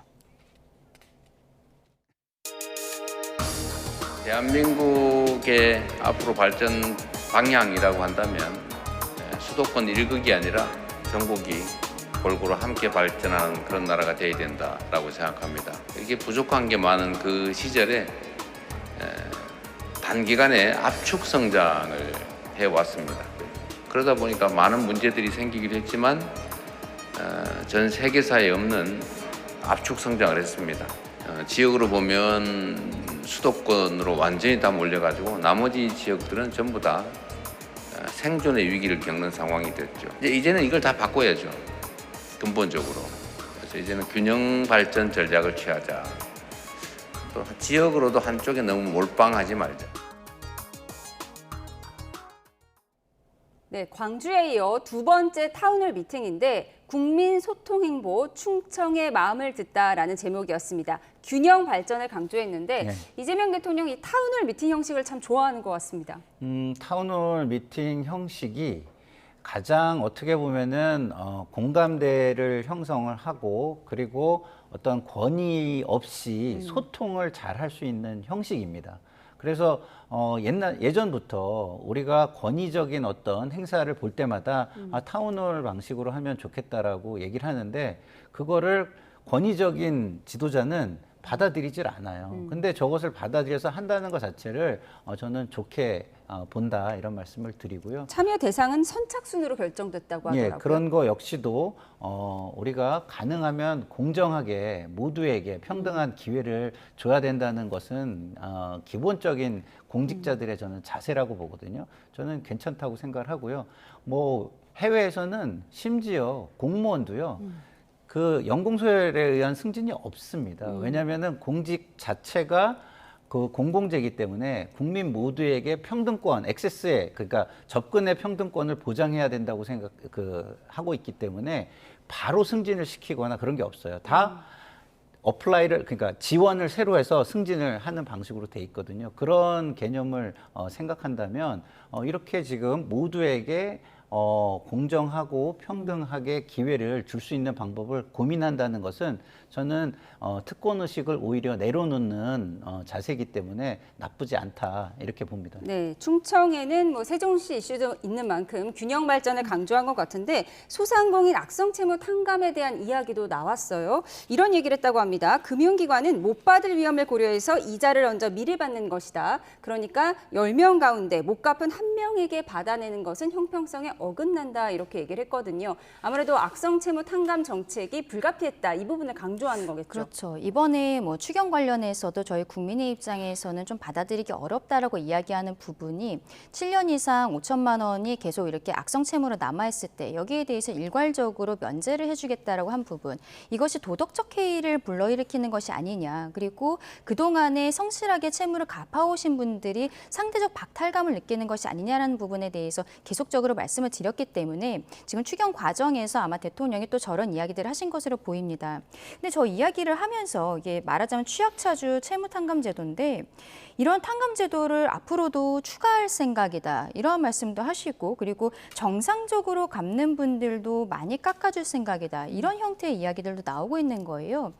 대한민국의 앞으로 발전 방향이라고 한다면 수도권 일극이 아니라 전국이 골고루 함께 발전하는 그런 나라가 되어야 된다라고 생각합니다. 이게 부족한 게 많은 그 시절에 단기간에 압축 성장을 해왔습니다. 그러다 보니까 많은 문제들이 생기기도 했지만 전 세계사에 없는 압축 성장을 했습니다. 지역으로 보면 수도권으로 완전히 다 몰려가지고 나머지 지역들은 전부 다 생존의 위기를 겪는 상황이 됐죠. 이제는 이걸 다 바꿔야죠. 근본적으로. 그래서 이제는 균형 발전 전략을 취하자. 또 지역으로도 한쪽에 너무 몰빵하지 말자. 네, 광주에 이어 두 번째 타운홀 미팅인데 국민 소통 행보 충청의 마음을 듣다라는 제목이었습니다. 균형 발전을 강조했는데 네. 이재명 대통령이 이 타운홀 미팅 형식을 참 좋아하는 것 같습니다. 타운홀 미팅 형식이 가장 어떻게 보면은 공감대를 형성을 하고 그리고 어떤 권위 없이 소통을 잘 할 수 있는 형식입니다. 그래서 예전부터 우리가 권위적인 어떤 행사를 볼 때마다 타운홀 방식으로 하면 좋겠다라고 얘기를 하는데 그거를 권위적인 지도자는 받아들이질 않아요. 근데 저것을 받아들여서 한다는 것 자체를 저는 좋게 본다 이런 말씀을 드리고요. 참여 대상은 선착순으로 결정됐다고 하더라고요. 예, 그런 거 역시도 우리가 가능하면 공정하게 모두에게 평등한 기회를 줘야 된다는 것은 기본적인 공직자들의 저는 자세라고 보거든요. 저는 괜찮다고 생각을 하고요. 뭐 해외에서는 심지어 공무원도요. 그 연공서열에 의한 승진이 없습니다. 왜냐하면은 공직 자체가 그 공공재이기 때문에 국민 모두에게 평등권, 액세스에 그러니까 접근의 평등권을 보장해야 된다고 하고 있기 때문에 바로 승진을 시키거나 그런 게 없어요. 다 어플라이를 그러니까 지원을 새로 해서 승진을 하는 방식으로 돼 있거든요. 그런 개념을 생각한다면 이렇게 지금 모두에게 공정하고 평등하게 기회를 줄 수 있는 방법을 고민한다는 것은 저는 특권의식을 오히려 내려놓는 자세이기 때문에 나쁘지 않다 이렇게 봅니다. 네, 충청에는 뭐 세종시 이슈도 있는 만큼 균형 발전을 강조한 것 같은데 소상공인 악성채무 탕감에 대한 이야기도 나왔어요. 이런 얘기를 했다고 합니다. 금융기관은 못 받을 위험을 고려해서 이자를 얹어 미리 받는 것이다. 그러니까 10명 가운데 못 갚은 1명에게 받아내는 것은 형평성에 어긋난다 이렇게 얘기를 했거든요. 아무래도 악성 채무 탕감 정책이 불가피했다 이 부분을 강조하는 거겠죠. 그렇죠. 이번에 뭐 추경 관련해서도 저희 국민의 입장에서는 좀 받아들이기 어렵다라고 이야기하는 부분이 7년 이상 5천만 원이 계속 이렇게 악성 채무로 남아있을 때 여기에 대해서 일괄적으로 면제를 해주겠다라고 한 부분. 이것이 도덕적 해이를 불러일으키는 것이 아니냐. 그리고 그동안에 성실하게 채무를 갚아오신 분들이 상대적 박탈감을 느끼는 것이 아니냐라는 부분에 대해서 계속적으로 말씀을 드렸기 때문에 지금 추경 과정에서 아마 대통령이 또 저런 이야기들을 하신 것으로 보입니다. 근데 저 이야기를 하면서 이게 말하자면 취약차주 채무탕감제도인데 이런 탕감제도를 앞으로도 추가할 생각이다. 이런 말씀도 하시고 그리고 정상적으로 갚는 분들도 많이 깎아줄 생각이다. 이런 형태의 이야기들도 나오고 있는 거예요.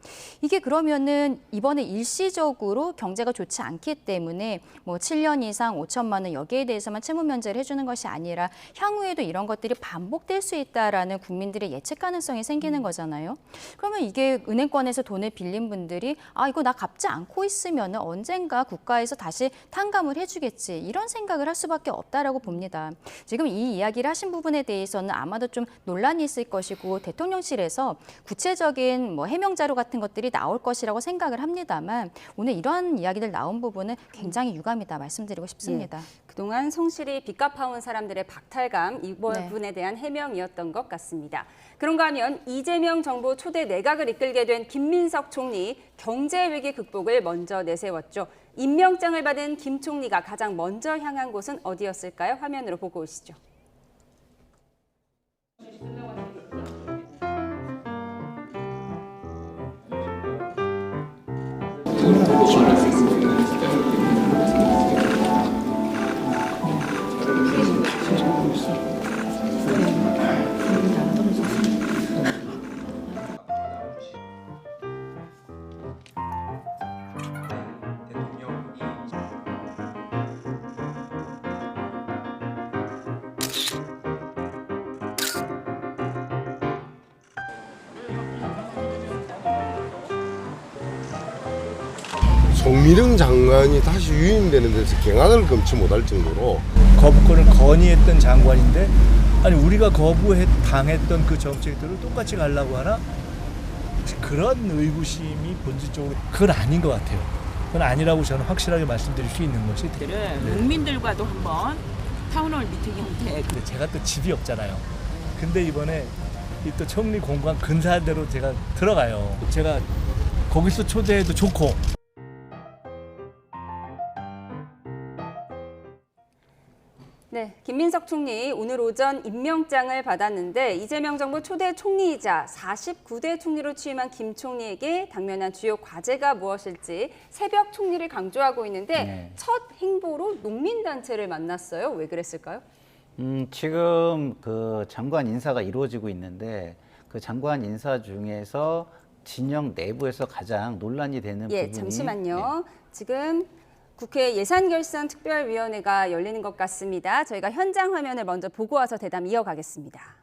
이게 그러면은 이번에 일시적으로 경제가 좋지 않기 때문에 뭐 7년 이상 5천만 원 여기에 대해서만 채무 면제를 해주는 것이 아니라 향후에도 이런 것들이 반복될 수 있다라는 국민들의 예측 가능성이 생기는 거잖아요. 그러면 이게 은행권에서 돈을 빌린 분들이 아 이거 나 갚지 않고 있으면 언젠가 국가에서 다시 탕감을 해주겠지 이런 생각을 할 수밖에 없다라고 봅니다. 지금 이 이야기를 하신 부분에 대해서는 아마도 좀 논란이 있을 것이고 대통령실에서 구체적인 뭐 해명 자료 같은 것들이 나올 것이라고 생각을 합니다만 오늘 이러한 이야기들 나온 부분은 굉장히 유감이다 말씀드리고 싶습니다. 그동안 성실히 빚 갚아온 사람들의 박탈감 이 부분에 대한 해명이었던 것 같습니다. 그런가 하면 이재명 정부 초대 내각을 이끌게 된 김민석 총리 경제 위기 극복을 먼저 내세웠죠. 임명장을 받은 김 총리가 가장 먼저 향한 곳은 어디였을까요? 화면으로 보고 오시죠. 송미령 장관이 다시 유임되는 데서 경악을 금치 못할 정도로 거부권을 건의했던 장관인데 아니 우리가 당했던 그 정책들을 똑같이 가려고 하나? 그런 의구심이 본질적으로 그건 아닌 것 같아요. 그건 아니라고 저는 확실하게 말씀드릴 수 있는 것이 국민들과도 한번 타운홀 미팅 형태. 근데 제가 또 집이 없잖아요. 근데 이번에 이 또 총리 공관 근사대로 제가 들어가요. 제가 거기서 초대해도 좋고. 네, 김민석 총리 오늘 오전 임명장을 받았는데 이재명 정부 초대 총리이자 49대 총리로 취임한 김 총리에게 당면한 주요 과제가 무엇일지 새벽 총리를 강조하고 있는데 첫 행보로 농민단체를 만났어요. 왜 그랬을까요? 지금 그 장관 인사가 이루어지고 있는데 그 장관 인사 중에서 진영 내부에서 가장 논란이 되는 부분이 잠시만요. 지금 국회 예산결산특별위원회가 열리는 것 같습니다. 저희가 현장 화면을 먼저 보고 와서 대담 이어가겠습니다.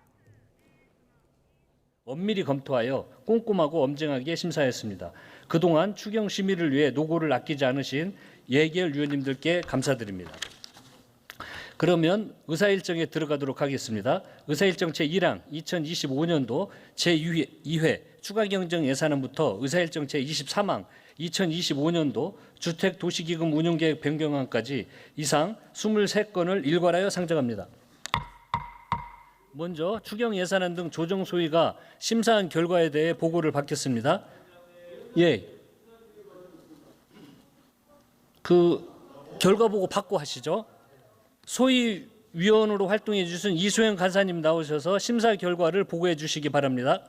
엄밀히 검토하여 꼼꼼하고 엄정하게 심사했습니다. 그동안 추경 심의를 위해 노고를 아끼지 않으신 예결위원님들께 감사드립니다. 그러면 의사일정에 들어가도록 하겠습니다. 의사일정 제1항 2025년도 제2회 추가경정 예산안부터 의사일정 제23항 2025년도 주택도시기금 운용계획 변경안까지 이상 23건을 일괄하여 상정합니다. 먼저 추경 예산안 등 조정 소위가 심사한 결과에 대해 보고를 받겠습니다. 그 결과 보고 받고 하시죠. 소위 위원으로 활동해 주신 이소영 간사님 나오셔서 심사 결과를 보고해 주시기 바랍니다.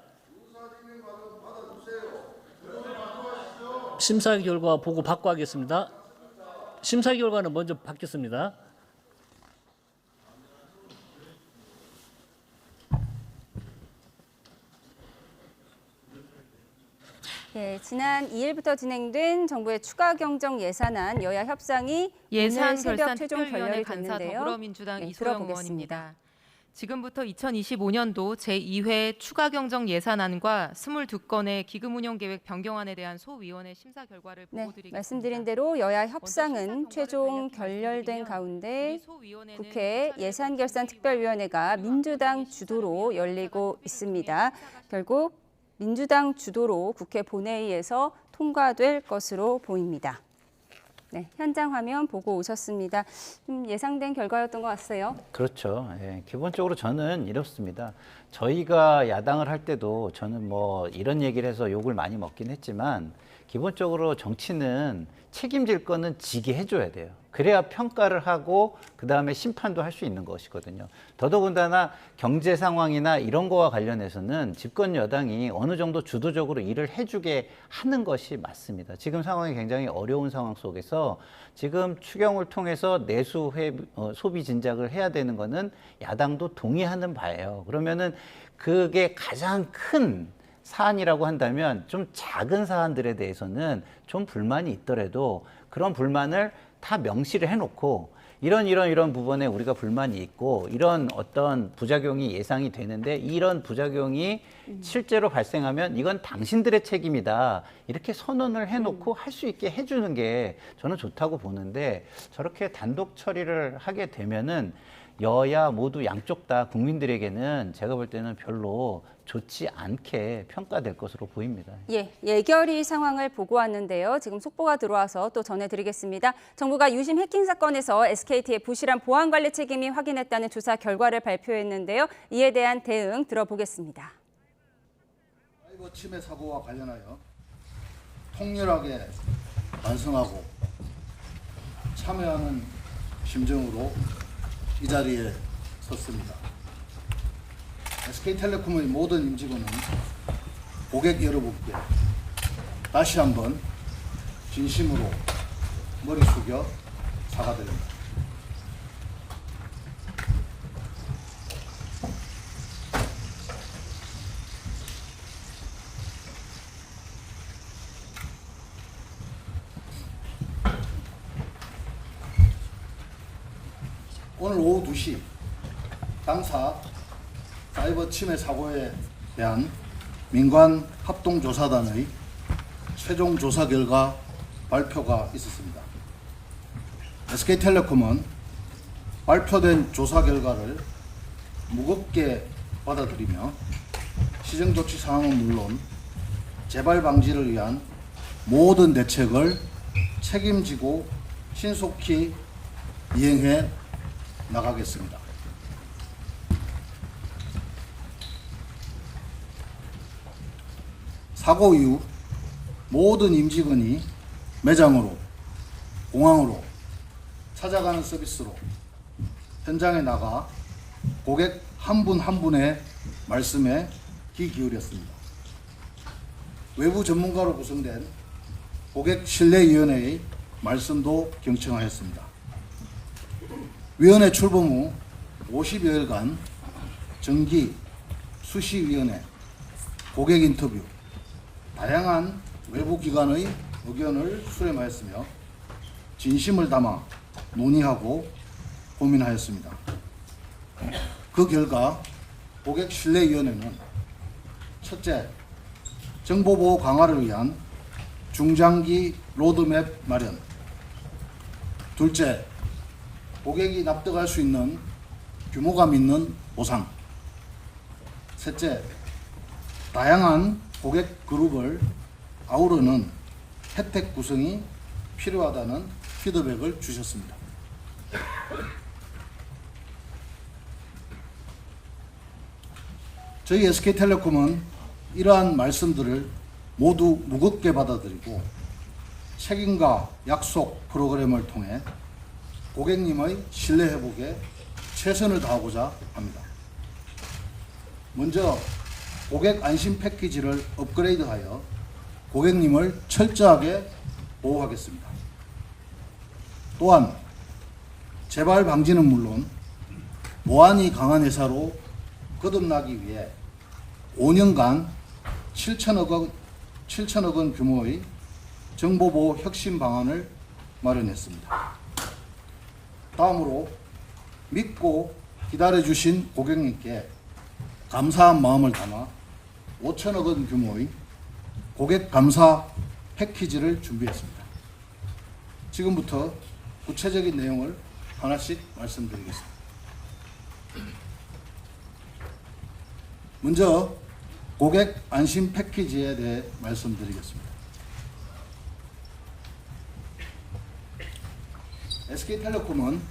심사 결과 보고 받고 하겠습니다. 심사 결과는 먼저 받겠습니다. 지난 2일부터 진행된 정부의 추가 경정 예산안 여야 협상이 오늘 새벽 최종 결렬이 됐는데요. 더불어민주당 이소영 의원입니다. 지금부터 2025년도 제2회 추가 경정 예산안과 22건의 기금 운영 계획 변경안에 대한 소위원회 심사 결과를 보고드리겠습니다. 말씀드린 대로 여야 협상은 최종 결렬된 가운데 국회 예산결산특별위원회가 민주당 주도로 열리고 있습니다. 결국 민주당 주도로 국회 본회의에서 통과될 것으로 보입니다. 네, 현장 화면 보고 오셨습니다. 좀 예상된 결과였던 것 같아요. 그렇죠. 예, 기본적으로 저는 이렇습니다. 저희가 야당을 할 때도 저는 뭐 이런 얘기를 해서 욕을 많이 먹긴 했지만 기본적으로 정치는 책임질 거는 지게 해줘야 돼요. 그래야 평가를 하고 그 다음에 심판도 할 수 있는 것이거든요. 더더군다나 경제 상황이나 이런 거와 관련해서는 집권 여당이 어느 정도 주도적으로 일을 해주게 하는 것이 맞습니다. 지금 상황이 굉장히 어려운 상황 속에서 지금 추경을 통해서 내수 소비 진작을 해야 되는 거는 야당도 동의하는 바예요. 그러면은 그게 가장 큰 사안이라고 한다면 좀 작은 사안들에 대해서는 좀 불만이 있더라도 그런 불만을 다 명시를 해놓고 이런 부분에 우리가 불만이 있고 이런 어떤 부작용이 예상이 되는데 이런 부작용이 실제로 발생하면 이건 당신들의 책임이다. 이렇게 선언을 해놓고 할 수 있게 해주는 게 저는 좋다고 보는데 저렇게 단독 처리를 하게 되면은 여야 모두 양쪽 다 국민들에게는 제가 볼 때는 별로 좋지 않게 평가될 것으로 보입니다. 예, 예결위 상황을 보고 왔는데요. 지금 속보가 들어와서 또 전해드리겠습니다. 정부가 유심 해킹 사건에서 SKT의 부실한 보안 관리 책임이 확인했다는 조사 결과를 발표했는데요. 이에 대한 대응 들어보겠습니다. 사이버 침해 사고와 관련하여 통렬하게 반성하고 참여하는 심정으로 이 자리에 섰습니다. SK텔레콤의 모든 임직원은 고객 여러분께 다시 한번 진심으로 머리 숙여 사과드립니다. 오늘 오후 2시 당사 사이버 침해 사고에 대한 민관 합동조사단의 최종 조사 결과 발표가 있었습니다. SK텔레콤은 발표된 조사 결과를 무겁게 받아들이며 시정조치 사항은 물론 재발 방지를 위한 모든 대책을 책임지고 신속히 이행해 나가겠습니다. 사고 이후 모든 임직원이 매장으로, 공항으로 찾아가는 서비스로 현장에 나가 고객 한 분 한 분의 말씀에 귀 기울였습니다. 외부 전문가로 구성된 고객신뢰위원회의 말씀도 경청하였습니다. 위원회 출범 후 50여일간 정기, 수시위원회, 고객 인터뷰, 다양한 외부 기관의 의견을 수렴하였으며 진심을 담아 논의하고 고민하였습니다. 그 결과 고객신뢰위원회는 첫째, 정보보호 강화를 위한 중장기 로드맵 마련. 둘째, 고객이 납득할 수 있는 규모감 있는 보상. 셋째, 다양한 고객 그룹을 아우르는 혜택 구성이 필요하다는 피드백을 주셨습니다. 저희 SK텔레콤은 이러한 말씀들을 모두 무겁게 받아들이고 책임과 약속 프로그램을 통해 고객님의 신뢰 회복에 최선을 다하고자 합니다. 먼저 고객 안심 패키지를 업그레이드하여 고객님을 철저하게 보호하겠습니다. 또한 재발 방지는 물론 보안이 강한 회사로 거듭나기 위해 5년간 7천억 원 규모의 정보보호 혁신 방안을 마련했습니다. 다음으로 믿고 기다려주신 고객님께 감사한 마음을 담아 5천억 원 규모의 고객 감사 패키지를 준비했습니다. 지금부터 구체적인 내용을 하나씩 말씀드리겠습니다. 먼저 고객 안심 패키지에 대해 말씀드리겠습니다. SK텔레콤은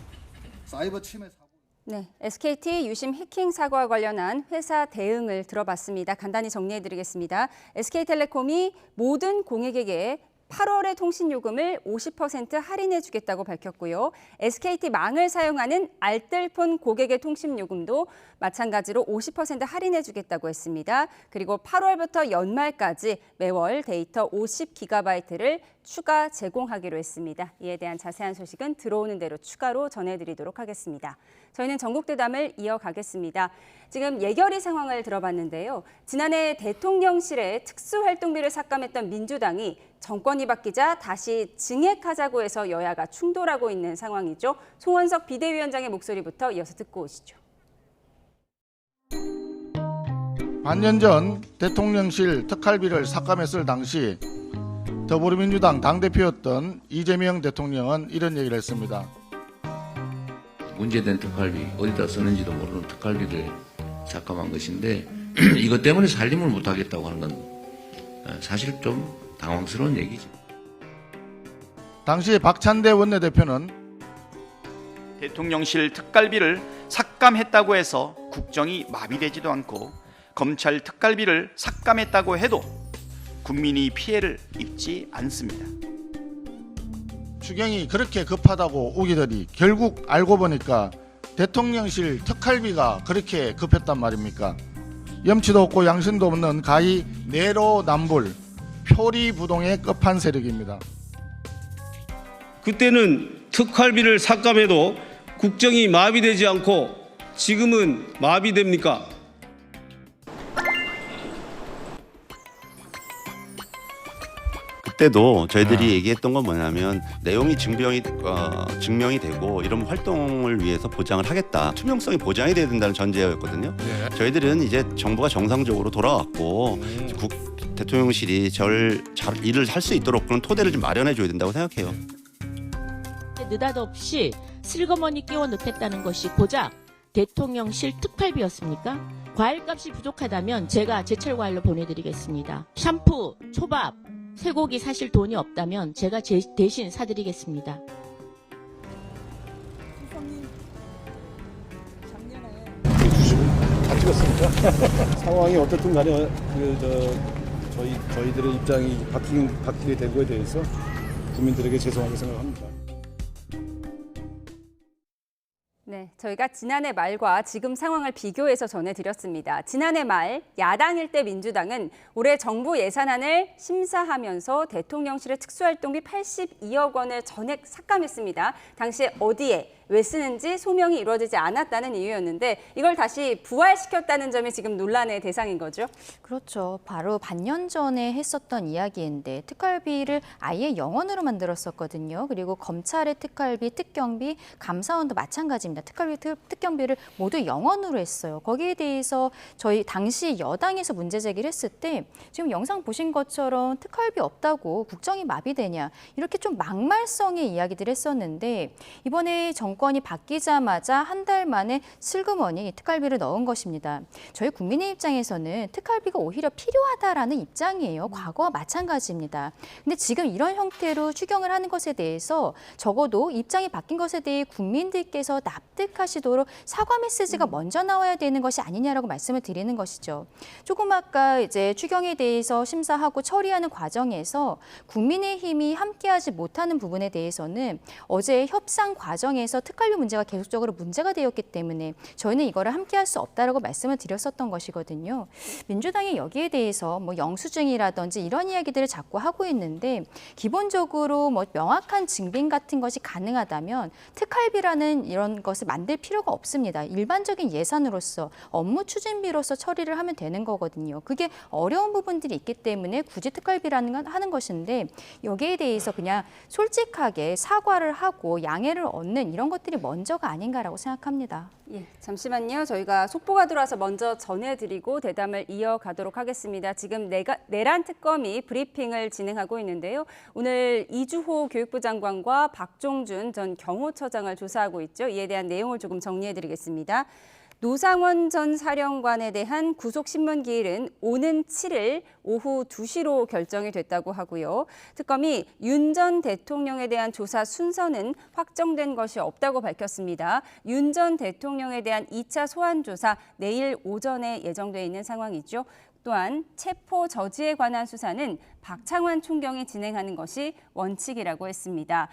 사이버 침해 사고 네, SKT 유심 해킹 사고와 관련한 회사 대응을 들어봤습니다. 간단히 정리해드리겠습니다. SK텔레콤이 모든 공익에게 8월의 통신 요금을 50% 할인해 주겠다고 밝혔고요. SKT망을 사용하는 알뜰폰 고객의 통신 요금도 마찬가지로 50% 할인해 주겠다고 했습니다. 그리고 8월부터 연말까지 매월 데이터 50GB를 추가 제공하기로 했습니다. 이에 대한 자세한 소식은 들어오는 대로 추가로 전해드리도록 하겠습니다. 저희는 전국대담을 이어가겠습니다. 지금 예결위 상황을 들어봤는데요. 지난해 대통령실의 특수활동비를 삭감했던 민주당이 정권이 바뀌자 다시 증액하자고 해서 여야가 충돌하고 있는 상황이죠. 송원석 비대위원장의 목소리부터 이어서 듣고 오시죠. 반년 전 대통령실 특활비를 삭감했을 당시 더불어민주당 당대표였던 이재명 대통령은 이런 얘기를 했습니다. 문제된 특활비, 어디다 쓰는지도 모르는 특활비를 삭감한 것인데 이것 때문에 살림을 못하겠다고 하는 건 사실 좀 당황스러운 얘기죠. 당시 박찬대 원내대표는 대통령실 특활비를 삭감했다고 해서 국정이 마비되지도 않고 검찰 특활비를 삭감했다고 해도 국민이 피해를 입지 않습니다. 추경이 그렇게 급하다고 우기더니 결국 알고 보니까 대통령실 특활비가 그렇게 급했단 말입니까? 염치도 없고 양심도 없는 가히 내로남불, 표리부동의 끝판 세력입니다. 그때는 특활비를 삭감해도 국정이 마비되지 않고 지금은 마비됩니까? 그때도 저희들이 얘기했던 건 뭐냐면 내용이 증명이 되고 이런 활동을 위해서 보장을 하겠다. 투명성이 보장이 돼야 된다는 전제였거든요. 네. 저희들은 이제 정부가 정상적으로 돌아왔고 대통령실이 잘 일을 할 수 있도록 그런 토대를 좀 마련해 줘야 된다고 생각해요. 느닷없이 슬그머니 끼워 넣겠다는 것이 고작 대통령실 특활비였습니까? 과일값이 부족하다면 제가 제철 과일로 보내드리겠습니다. 샴푸, 초밥, 쇠고기 사실 돈이 없다면 제가 대신 사드리겠습니다. 다 찍었습니다. 상황이 어떻든 간에 저희들의 입장이 바뀌게 된 거에 대해서 국민들에게 죄송하게 생각합니다. 네, 저희가 지난해 말과 지금 상황을 비교해서 전해드렸습니다. 지난해 말 야당일 때 민주당은 올해 정부 예산안을 심사하면서 대통령실의 특수활동비 82억 원을 전액 삭감했습니다. 당시에 어디에 왜 쓰는지 소명이 이루어지지 않았다는 이유였는데 이걸 다시 부활시켰다는 점이 지금 논란의 대상인 거죠? 그렇죠. 바로 반년 전에 했었던 이야기인데 특활비를 아예 영원으로 만들었었거든요. 그리고 검찰의 특활비, 특경비, 감사원도 마찬가지입니다. 특활비, 특경비를 모두 영원으로 했어요. 거기에 대해서 저희 당시 여당에서 문제 제기를 했을 때 지금 영상 보신 것처럼 특활비 없다고 국정이 마비되냐 이렇게 좀 막말성의 이야기들을 했었는데 이번에 정권이 바뀌자마자 한 달 만에 슬그머니 특활비를 넣은 것입니다. 저희 국민의 입장에서는 특활비가 오히려 필요하다라는 입장이에요. 과거와 마찬가지입니다. 근데 지금 이런 형태로 추경을 하는 것에 대해서 적어도 입장이 바뀐 것에 대해 국민들께서 납득하시도록 사과 메시지가 먼저 나와야 되는 것이 아니냐라고 말씀을 드리는 것이죠. 조금 아까 이제 추경에 대해서 심사하고 처리하는 과정에서 국민의힘이 함께하지 못하는 부분에 대해서는 어제 협상 과정에서 특활비 문제가 계속적으로 문제가 되었기 때문에 저희는 이거를 함께할 수 없다라고 말씀을 드렸었던 것이거든요. 민주당이 여기에 대해서 뭐 영수증이라든지 이런 이야기들을 자꾸 하고 있는데 기본적으로 뭐 명확한 증빙 같은 것이 가능하다면 특활비라는 이런 것을 만들 필요가 없습니다. 일반적인 예산으로서 업무 추진비로서 처리를 하면 되는 거거든요. 그게 어려운 부분들이 있기 때문에 굳이 특활비라는 건 하는 것인데 여기에 대해서 그냥 솔직하게 사과를 하고 양해를 얻는 이런 것들이 먼저가 아닌가라고 생각합니다. 예, 잠시만요. 저희가 속보가 들어와서 먼저 전해드리고 대담을 이어가도록 하겠습니다. 지금 내란 특검이 브리핑을 진행하고 있는데요. 오늘 이주호 교육부 장관과 박종준 전 경호처장을 조사하고 있죠. 이에 대한 내용을 조금 정리해드리겠습니다. 노상원 전 사령관에 대한 구속 신문 기일은 오는 7일 오후 2시로 결정이 됐다고 하고요. 특검이 윤 전 대통령에 대한 조사 순서는 확정된 것이 없다고 밝혔습니다. 윤 전 대통령에 대한 2차 소환 조사 내일 오전에 예정돼 있는 상황이죠. 또한 체포 저지에 관한 수사는 박창환 총경이 진행하는 것이 원칙이라고 했습니다.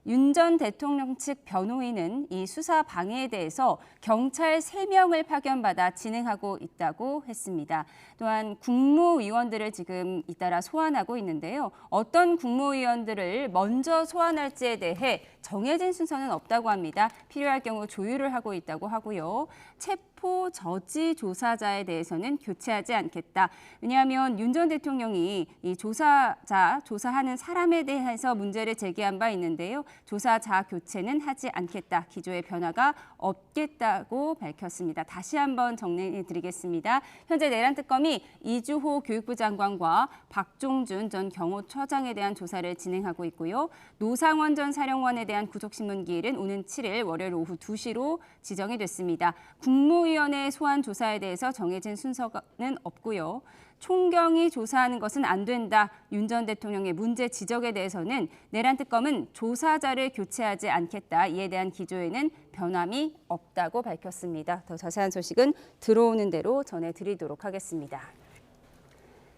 윤 전 대통령 측 변호인은 이 수사 방해에 대해서 경찰 3명을 파견받아 진행하고 있다고 했습니다. 또한 국무위원들을 지금 잇따라 소환하고 있는데요. 어떤 국무위원들을 먼저 소환할지에 대해 정해진 순서는 없다고 합니다. 필요할 경우 조율을 하고 있다고 하고요. 체포 저지 조사자에 대해서는 교체하지 않겠다. 왜냐하면 윤 전 대통령이 이 조사하는 사람에 대해서 문제를 제기한 바 있는데요. 조사자 교체는 하지 않겠다. 기조의 변화가 없겠다고 밝혔습니다. 다시 한번 정리해드리겠습니다. 현재 내란 특검이 이주호 교육부 장관과 박종준 전 경호처장에 대한 조사를 진행하고 있고요. 노상원 전 사령관에 대한 구속신문 기일은 오는 7일 월요일 오후 2시로 지정이 됐습니다. 국무위원회 소환 조사에 대해서 정해진 순서는 없고요. 총경이 조사하는 것은 안 된다. 윤 전 대통령의 문제 지적에 대해서는 내란 특검은 조사자를 교체하지 않겠다. 이에 대한 기조에는 변함이 없다고 밝혔습니다. 더 자세한 소식은 들어오는 대로 전해드리도록 하겠습니다.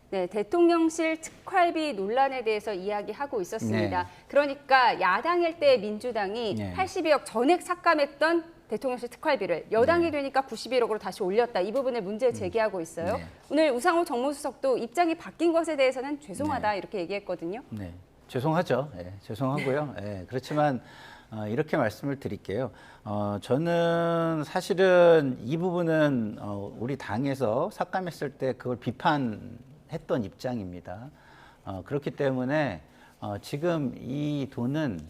네, 대통령실 특활비 논란에 대해서 이야기하고 있었습니다. 네. 그러니까 야당일 때 민주당이 네. 82억 전액 삭감했던 대통령실 특활비를 여당이 되니까 91억으로 다시 올렸다. 이 부분을 문제 제기하고 있어요. 네. 오늘 우상호 정무수석도 입장이 바뀐 것에 대해서는 죄송하다 이렇게 얘기했거든요. 네, 죄송하죠. 죄송하고요. 그렇지만 이렇게 말씀을 드릴게요. 저는 사실은 이 부분은 우리 당에서 삭감했을 때 그걸 비판했던 입장입니다. 그렇기 때문에 지금 이 돈은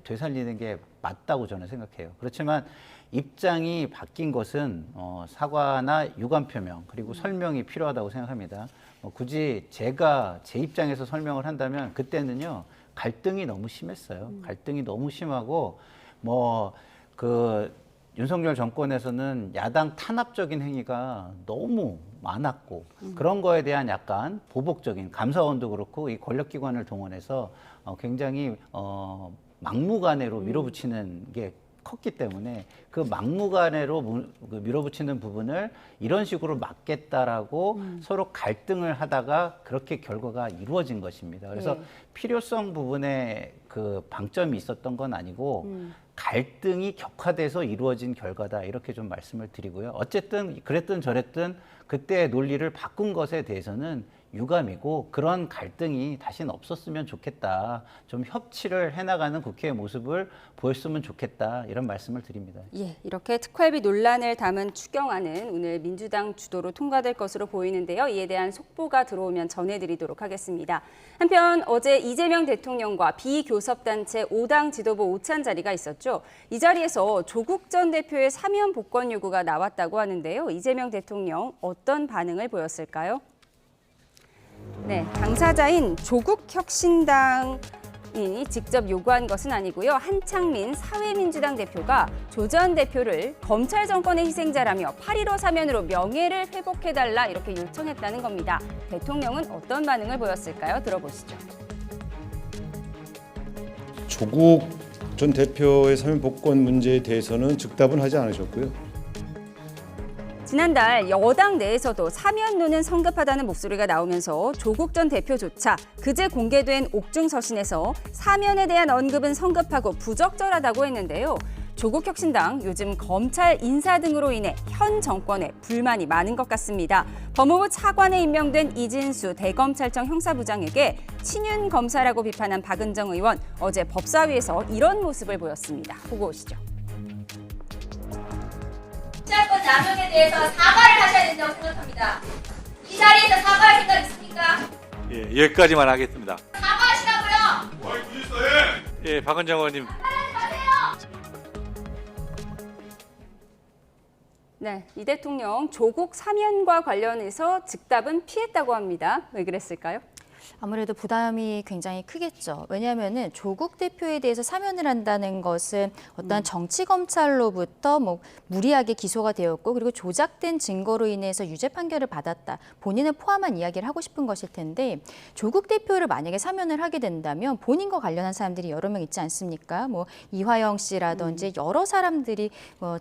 되살리는 게 맞다고 저는 생각해요. 그렇지만 입장이 바뀐 것은 사과나 유감 표명 그리고 설명이 필요하다고 생각합니다. 굳이 제가 제 입장에서 설명을 한다면 그때는요 갈등이 너무 심했어요. 갈등이 너무 심하고 윤석열 정권에서는 야당 탄압적인 행위가 너무 많았고 그런 거에 대한 약간 보복적인 감사원도 그렇고 이 권력기관을 동원해서 굉장히 막무가내로 밀어붙이는 게 컸기 때문에 그 막무가내로 밀어붙이는 부분을 이런 식으로 막겠다라고 서로 갈등을 하다가 그렇게 결과가 이루어진 것입니다. 그래서 필요성 부분에 그 방점이 있었던 건 아니고 갈등이 격화돼서 이루어진 결과다 이렇게 좀 말씀을 드리고요. 어쨌든 그랬든 저랬든 그때의 논리를 바꾼 것에 대해서는 유감이고 그런 갈등이 다시는 없었으면 좋겠다. 좀 협치를 해나가는 국회의 모습을 보였으면 좋겠다. 이런 말씀을 드립니다. 예, 이렇게 특활비 논란을 담은 추경안은 오늘 민주당 주도로 통과될 것으로 보이는데요. 이에 대한 속보가 들어오면 전해드리도록 하겠습니다. 한편 어제 이재명 대통령과 비교섭단체 5당 지도부 오찬 자리가 있었죠. 이 자리에서 조국 전 대표의 사면 복권 요구가 나왔다고 하는데요. 이재명 대통령 어떤 반응을 보였을까요? 네, 당사자인 조국혁신당이 직접 요구한 것은 아니고요. 한창민 사회민주당 대표가 조 전 대표를 검찰 정권의 희생자라며 8.15 사면으로 명예를 회복해달라 이렇게 요청했다는 겁니다. 대통령은 어떤 반응을 보였을까요? 들어보시죠. 조국 전 대표의 사면 복권 문제에 대해서는 즉답은 하지 않으셨고요. 지난달 여당 내에서도 사면론은 성급하다는 목소리가 나오면서 조국 전 대표조차 그제 공개된 옥중서신에서 사면에 대한 언급은 성급하고 부적절하다고 했는데요. 조국혁신당 요즘 검찰 인사 등으로 인해 현 정권에 불만이 많은 것 같습니다. 법무부 차관에 임명된 이진수 대검찰청 형사부장에게 친윤 검사라고 비판한 박은정 의원 어제 법사위에서 이런 모습을 보였습니다. 보고 오시죠. 정치권 남용에 대해서 사과를 하셔야 된다고 생각합니다. 이 자리에서 사과할 생각 있습니까? 예, 여기까지만 하겠습니다. 사과하시라고요. 예, 박은정 의원님. 네, 이 대통령 조국 사면과 관련해서 즉답은 피했다고 합니다. 왜 그랬을까요? 아무래도 부담이 굉장히 크겠죠. 왜냐하면은 조국 대표에 대해서 사면을 한다는 것은 어떤 정치 검찰로부터 뭐 무리하게 기소가 되었고 그리고 조작된 증거로 인해서 유죄 판결을 받았다. 본인을 포함한 이야기를 하고 싶은 것일 텐데 조국 대표를 만약에 사면을 하게 된다면 본인과 관련한 사람들이 여러 명 있지 않습니까? 뭐 이화영 씨라든지 여러 사람들이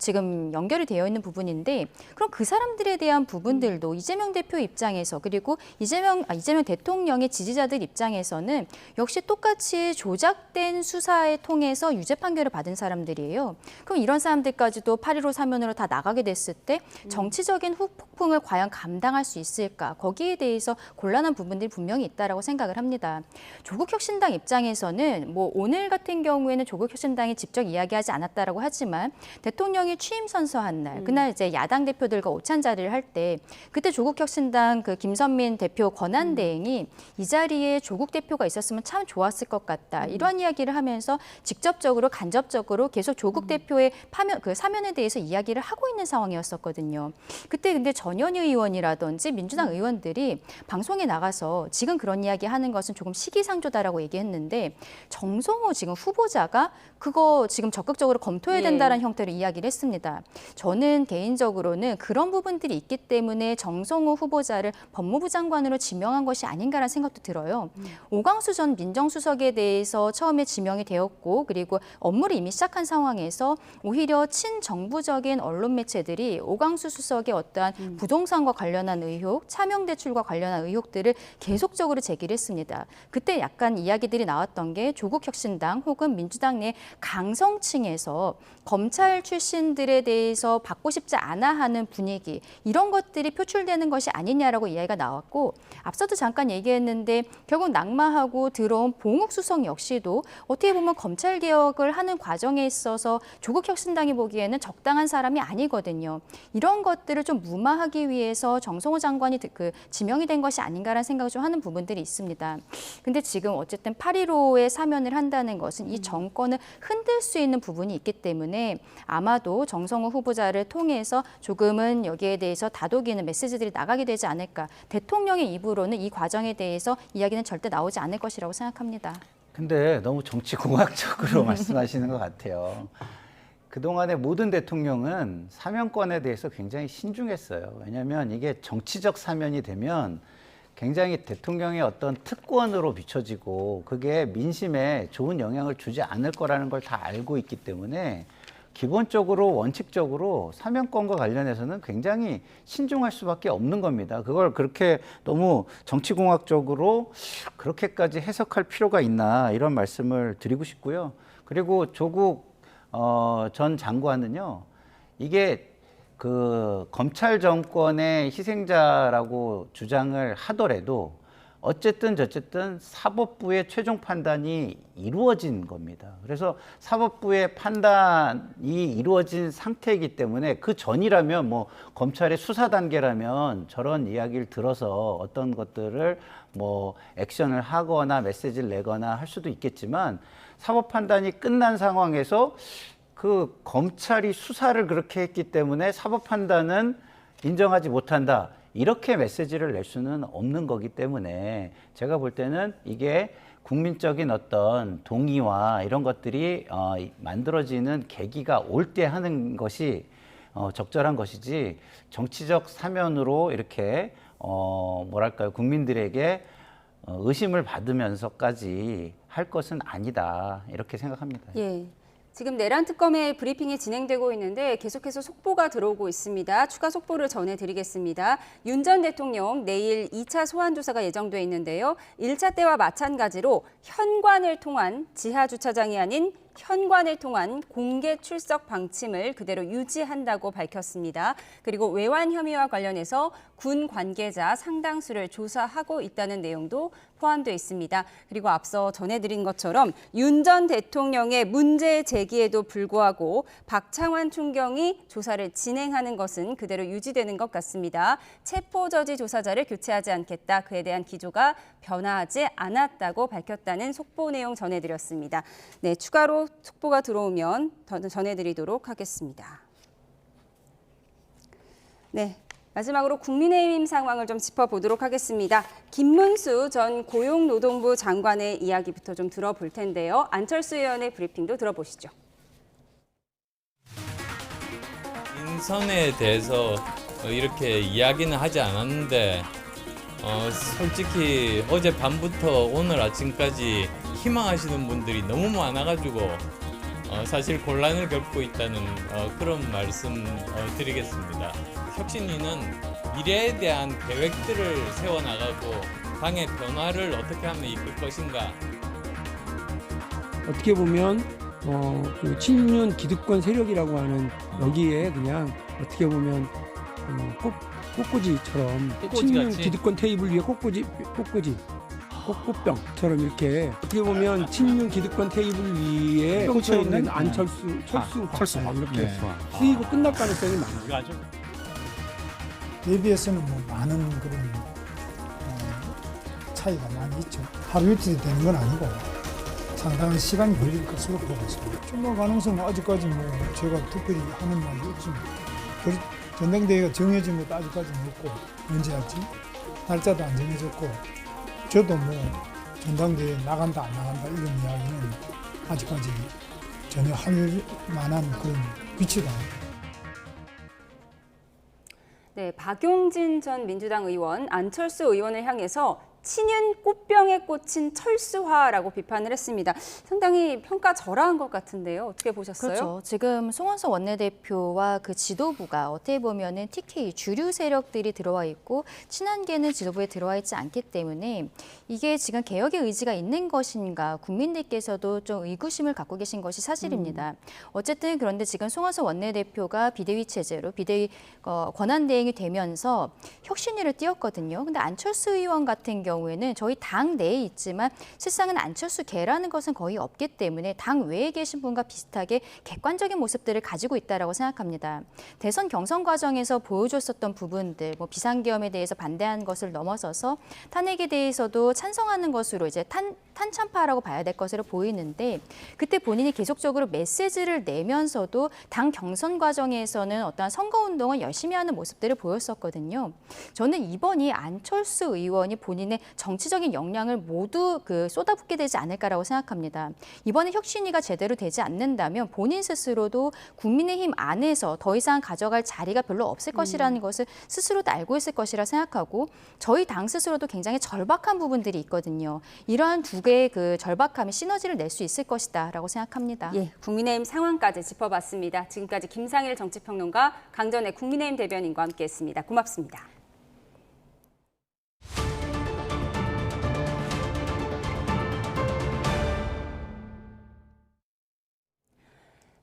지금 연결이 되어 있는 부분인데 그럼 그 사람들에 대한 부분들도 이재명 대표 입장에서 그리고 이재명 대통령의 지지자들 입장에서는 역시 똑같이 조작된 수사에 통해서 유죄 판결을 받은 사람들이에요. 그럼 이런 사람들까지도 8.15 사면으로 다 나가게 됐을 때 정치적인 후폭풍을 과연 감당할 수 있을까? 거기에 대해서 곤란한 부분들이 분명히 있다라고 생각을 합니다. 조국혁신당 입장에서는 뭐 오늘 같은 경우에는 조국혁신당이 직접 이야기하지 않았다라고 하지만 대통령이 취임 선서한 날 그날 이제 야당 대표들과 오찬 자리를 할 때 그때 조국혁신당 그 김선민 대표 권한대행이 이 자리에 조국 대표가 있었으면 참 좋았을 것 같다. 이런 이야기를 하면서 직접적으로 간접적으로 계속 조국 대표의 사면에 대해서 이야기를 하고 있는 상황이었었거든요. 그때 근데 전현희 의원이라든지 민주당 의원들이 방송에 나가서 지금 그런 이야기 하는 것은 조금 시기상조다라고 얘기했는데 정성호 지금 후보자가 그거 지금 적극적으로 검토해야 된다는 형태로 이야기를 했습니다. 저는 개인적으로는 그런 부분들이 있기 때문에 정성호 후보자를 법무부 장관으로 지명한 것이 아닌가라는 생각도 들어요. 오광수 전 민정수석에 대해서 처음에 지명이 되었고 그리고 업무를 이미 시작한 상황에서 오히려 친정부적인 언론 매체들이 오광수 수석의 어떠한 부동산과 관련한 의혹, 차명 대출과 관련한 의혹들을 계속적으로 제기를 했습니다. 그때 약간 이야기들이 나왔던 게 조국혁신당 혹은 민주당 내 강성층에서 검찰 출신들에 대해서 받고 싶지 않아 하는 분위기 이런 것들이 표출되는 것이 아니냐라고 이야기가 나왔고 앞서도 잠깐 얘기했는데 결국 낙마하고 들어온 봉욱 수석 역시도 어떻게 보면 검찰 개혁을 하는 과정에 있어서 조국혁신당이 보기에는 적당한 사람이 아니거든요. 이런 것들을 좀 무마하기 위해서 정성호 장관이 지명이 된 것이 아닌가라는 생각을 좀 하는 부분들이 있습니다. 근데 지금 어쨌든 8.15에 사면을 한다는 것은 이 정권을 흔들 수 있는 부분이 있기 때문에 아마도 정성호 후보자를 통해서 조금은 여기에 대해서 다독이는 메시지들이 나가게 되지 않을까. 대통령의 입으로는 이 과정에 대해서 이야기는 절대 나오지 않을 것이라고 생각합니다. 근데 너무 정치공학적으로 말씀하시는 것 같아요. 그동안의 모든 대통령은 사면권에 대해서 굉장히 신중했어요. 왜냐하면 이게 정치적 사면이 되면 굉장히 대통령의 어떤 특권으로 비춰지고 그게 민심에 좋은 영향을 주지 않을 거라는 걸 다 알고 있기 때문에 기본적으로 원칙적으로 사면권과 관련해서는 굉장히 신중할 수밖에 없는 겁니다. 그걸 그렇게 너무 정치공학적으로 그렇게까지 해석할 필요가 있나 이런 말씀을 드리고 싶고요. 그리고 조국 전 장관은요. 이게 그 검찰 정권의 희생자라고 주장을 하더라도 어쨌든 사법부의 최종 판단이 이루어진 겁니다. 그래서 사법부의 판단이 이루어진 상태이기 때문에 그 전이라면 뭐 검찰의 수사 단계라면 저런 이야기를 들어서 어떤 것들을 뭐 액션을 하거나 메시지를 내거나 할 수도 있겠지만 사법 판단이 끝난 상황에서 그 검찰이 수사를 그렇게 했기 때문에 사법 판단은 인정하지 못한다. 이렇게 메시지를 낼 수는 없는 거기 때문에 제가 볼 때는 이게 국민적인 어떤 동의와 이런 것들이 만들어지는 계기가 올 때 하는 것이 적절한 것이지 정치적 사면으로 이렇게 뭐랄까요 국민들에게 의심을 받으면서까지 할 것은 아니다 이렇게 생각합니다. 예. 지금 내란 특검의 브리핑이 진행되고 있는데 계속해서 속보가 들어오고 있습니다. 추가 속보를 전해드리겠습니다. 윤 전 대통령 내일 2차 소환 조사가 예정돼 있는데요. 1차 때와 마찬가지로 현관을 통한 지하 주차장이 아닌 현관을 통한 공개 출석 방침을 그대로 유지한다고 밝혔습니다. 그리고 외환 혐의와 관련해서 군 관계자 상당수를 조사하고 있다는 내용도 포함되어 있습니다. 그리고 앞서 전해드린 것처럼 윤 전 대통령의 문제 제기에도 불구하고 박창환 총경이 조사를 진행하는 것은 그대로 유지되는 것 같습니다. 체포저지 조사자를 교체하지 않겠다. 그에 대한 기조가 변화하지 않았다고 밝혔다는 속보 내용 전해드렸습니다. 네, 추가로 속보가 들어오면 더 전해드리도록 하겠습니다. 네. 마지막으로 국민의힘 상황을 좀 짚어보도록 하겠습니다. 김문수 전 고용노동부 장관의 이야기부터 좀 들어볼 텐데요. 안철수 의원의 브리핑도 들어보시죠. 인선에 대해서 이렇게 이야기는 하지 않았는데 솔직히 어젯밤부터 오늘 아침까지 희망하시는 분들이 너무 많아가지고 사실 곤란을 겪고 있다는 그런 말씀 드리겠습니다. 혁신위는 미래에 대한 계획들을 세워나가고 당의 변화를 어떻게 하면 이끌 것인가. 어떻게 보면 그 친윤 기득권 세력이라고 하는 여기에 그냥 어떻게 보면 꽃꽂이처럼 친윤 기득권 테이블 위에 꽃병처럼 이렇게 어떻게 보면 친윤 기득권 테이블 위에 꽂혀 있는 안철수, 철수 이렇게 쓰이고 끝날 가능성이 많아요. 대비해서는 뭐 많은 그런 차이가 많이 있죠. 하루 이틀이 되는 건 아니고 상당한 시간이 걸릴 것으로 보고 있습니다. 출마 가능성은 아직까지 뭐 제가 특별히 하는 말이 없습니다. 전당대회가 정해진 것도 아직까지는 없고 언제 할지 날짜도 안 정해졌고 저도 뭐 전당대회 나간다 안 나간다 이런 이야기는 아직까지 전혀 할 만한 그런 위치가 아닙니다. 네, 박용진 전 민주당 의원, 안철수 의원을 향해서 친윤 꽃병에 꽂힌 철수화라고 비판을 했습니다. 상당히 평가절하한 것 같은데요. 어떻게 보셨어요? 그렇죠. 지금 송원석 원내대표와 그 지도부가 어떻게 보면은 TK 주류 세력들이 들어와 있고 친한계는 지도부에 들어와 있지 않기 때문에 이게 지금 개혁의 의지가 있는 것인가 국민들께서도 좀 의구심을 갖고 계신 것이 사실입니다. 어쨌든 그런데 지금 송원석 원내대표가 비대위 체제로 비대위 권한대행이 되면서 혁신위를 띄웠거든요. 근데 안철수 의원 같은 경우에는 저희 당 내에 있지만 실상은 안철수계라는 것은 거의 없기 때문에 당 외에 계신 분과 비슷하게 객관적인 모습들을 가지고 있다라고 생각합니다. 대선 경선 과정에서 보여줬었던 부분들, 뭐 비상계엄에 대해서 반대한 것을 넘어서서 탄핵에 대해서도 찬성하는 것으로 이제 탄찬파라고 봐야 될 것으로 보이는데 그때 본인이 계속적으로 메시지를 내면서도 당 경선 과정에서는 어떠한 선거운동을 열심히 하는 모습들을 보였었거든요. 저는 이번이 안철수 의원이 본인의 정치적인 역량을 모두 쏟아붓게 되지 않을까라고 생각합니다. 이번에 혁신위가 제대로 되지 않는다면 본인 스스로도 국민의힘 안에서 더 이상 가져갈 자리가 별로 없을 것이라는 것을 스스로도 알고 있을 것이라 생각하고 저희 당 스스로도 굉장히 절박한 부분들이 있거든요. 이러한 두 개의 그 절박함이 시너지를 낼 수 있을 것이다라고 생각합니다. 예, 국민의힘 상황까지 짚어봤습니다. 지금까지 김상일 정치평론가, 강전의 국민의힘 대변인과 함께했습니다. 고맙습니다.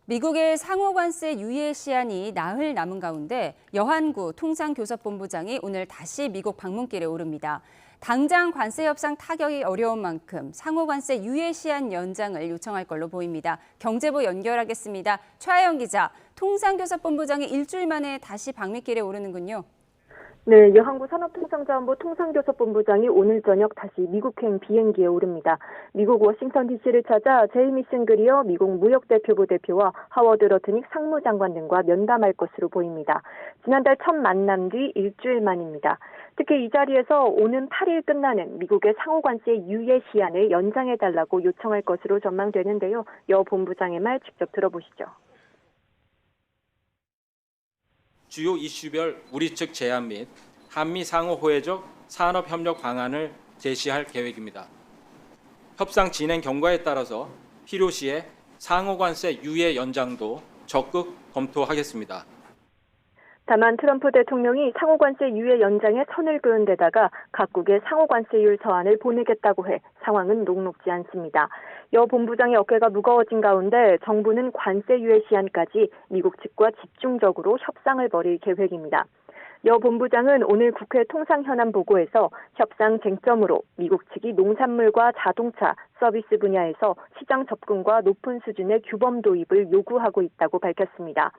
미국의 상호관세 유예 시한이 나흘 남은 가운데 여한구 통상교섭본부장이 오늘 다시 미국 방문길에 오릅니다. 당장 관세 협상 타격이 어려운 만큼 상호관세 유예 시한 연장을 요청할 걸로 보입니다. 경제부 연결하겠습니다. 최하영 기자, 통상교섭본부장이 일주일 만에 다시 방미길에 오르는군요. 네, 여한구 산업통상자원부 통상교섭본부장이 오늘 저녁 다시 미국행 비행기에 오릅니다. 미국 워싱턴 DC를 찾아 제이미 싱그리어 미국 무역대표부 대표와 하워드 러트닉 상무장관 등과 면담할 것으로 보입니다. 지난달 첫 만남 뒤 일주일 만입니다. 특히 이 자리에서 오는 8일 끝나는 미국의 상호관세 유예 시한을 연장해달라고 요청할 것으로 전망되는데요. 여 본부장의 말 직접 들어보시죠. 주요 이슈별 우리 측 제안 및 한미 상호 호혜적 산업협력 방안을 제시할 계획입니다. 협상 진행 경과에 따라서 필요시에 상호관세 유예 연장도 적극 검토하겠습니다. 다만 트럼프 대통령이 상호관세 유예 연장에 선을 그은 데다가 각국의 상호관세율 서한을 보내겠다고 해 상황은 녹록지 않습니다. 여 본부장의 어깨가 무거워진 가운데 정부는 관세 유예 시한까지 미국 측과 집중적으로 협상을 벌일 계획입니다. 여 본부장은 오늘 국회 통상현안 보고에서 협상 쟁점으로 미국 측이 농산물과 자동차, 서비스 분야에서 시장 접근과 높은 수준의 규범 도입을 요구하고 있다고 밝혔습니다.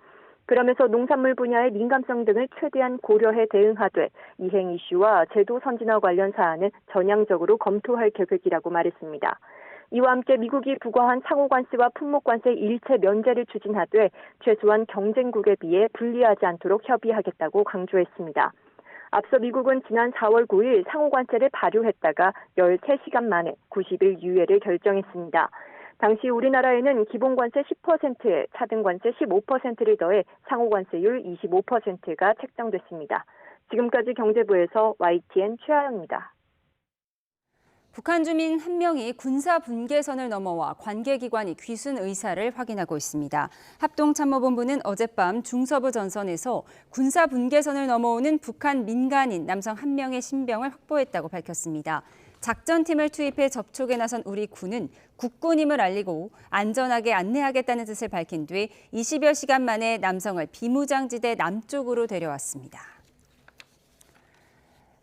그러면서 농산물 분야의 민감성 등을 최대한 고려해 대응하되 이행 이슈와 제도 선진화 관련 사안을 전향적으로 검토할 계획이라고 말했습니다. 이와 함께 미국이 부과한 상호관세와 품목관세 일체 면제를 추진하되 최소한 경쟁국에 비해 불리하지 않도록 협의하겠다고 강조했습니다. 앞서 미국은 지난 4월 9일 상호관세를 발효했다가 13시간 만에 90일 유예를 결정했습니다. 당시 우리나라에는 기본관세 10%에 차등관세 15%를 더해 상호관세율 25%가 책정됐습니다. 지금까지 경제부에서 YTN 최하영입니다. 북한 주민 한 명이 군사 분계선을 넘어와 관계기관이 귀순 의사를 확인하고 있습니다. 합동참모본부는 어젯밤 중서부 전선에서 군사 분계선을 넘어오는 북한 민간인 남성 한 명의 신병을 확보했다고 밝혔습니다. 작전팀을 투입해 접촉에 나선 우리 군은 국군임을 알리고 안전하게 안내하겠다는 뜻을 밝힌 뒤 20여 시간 만에 남성을 비무장지대 남쪽으로 데려왔습니다.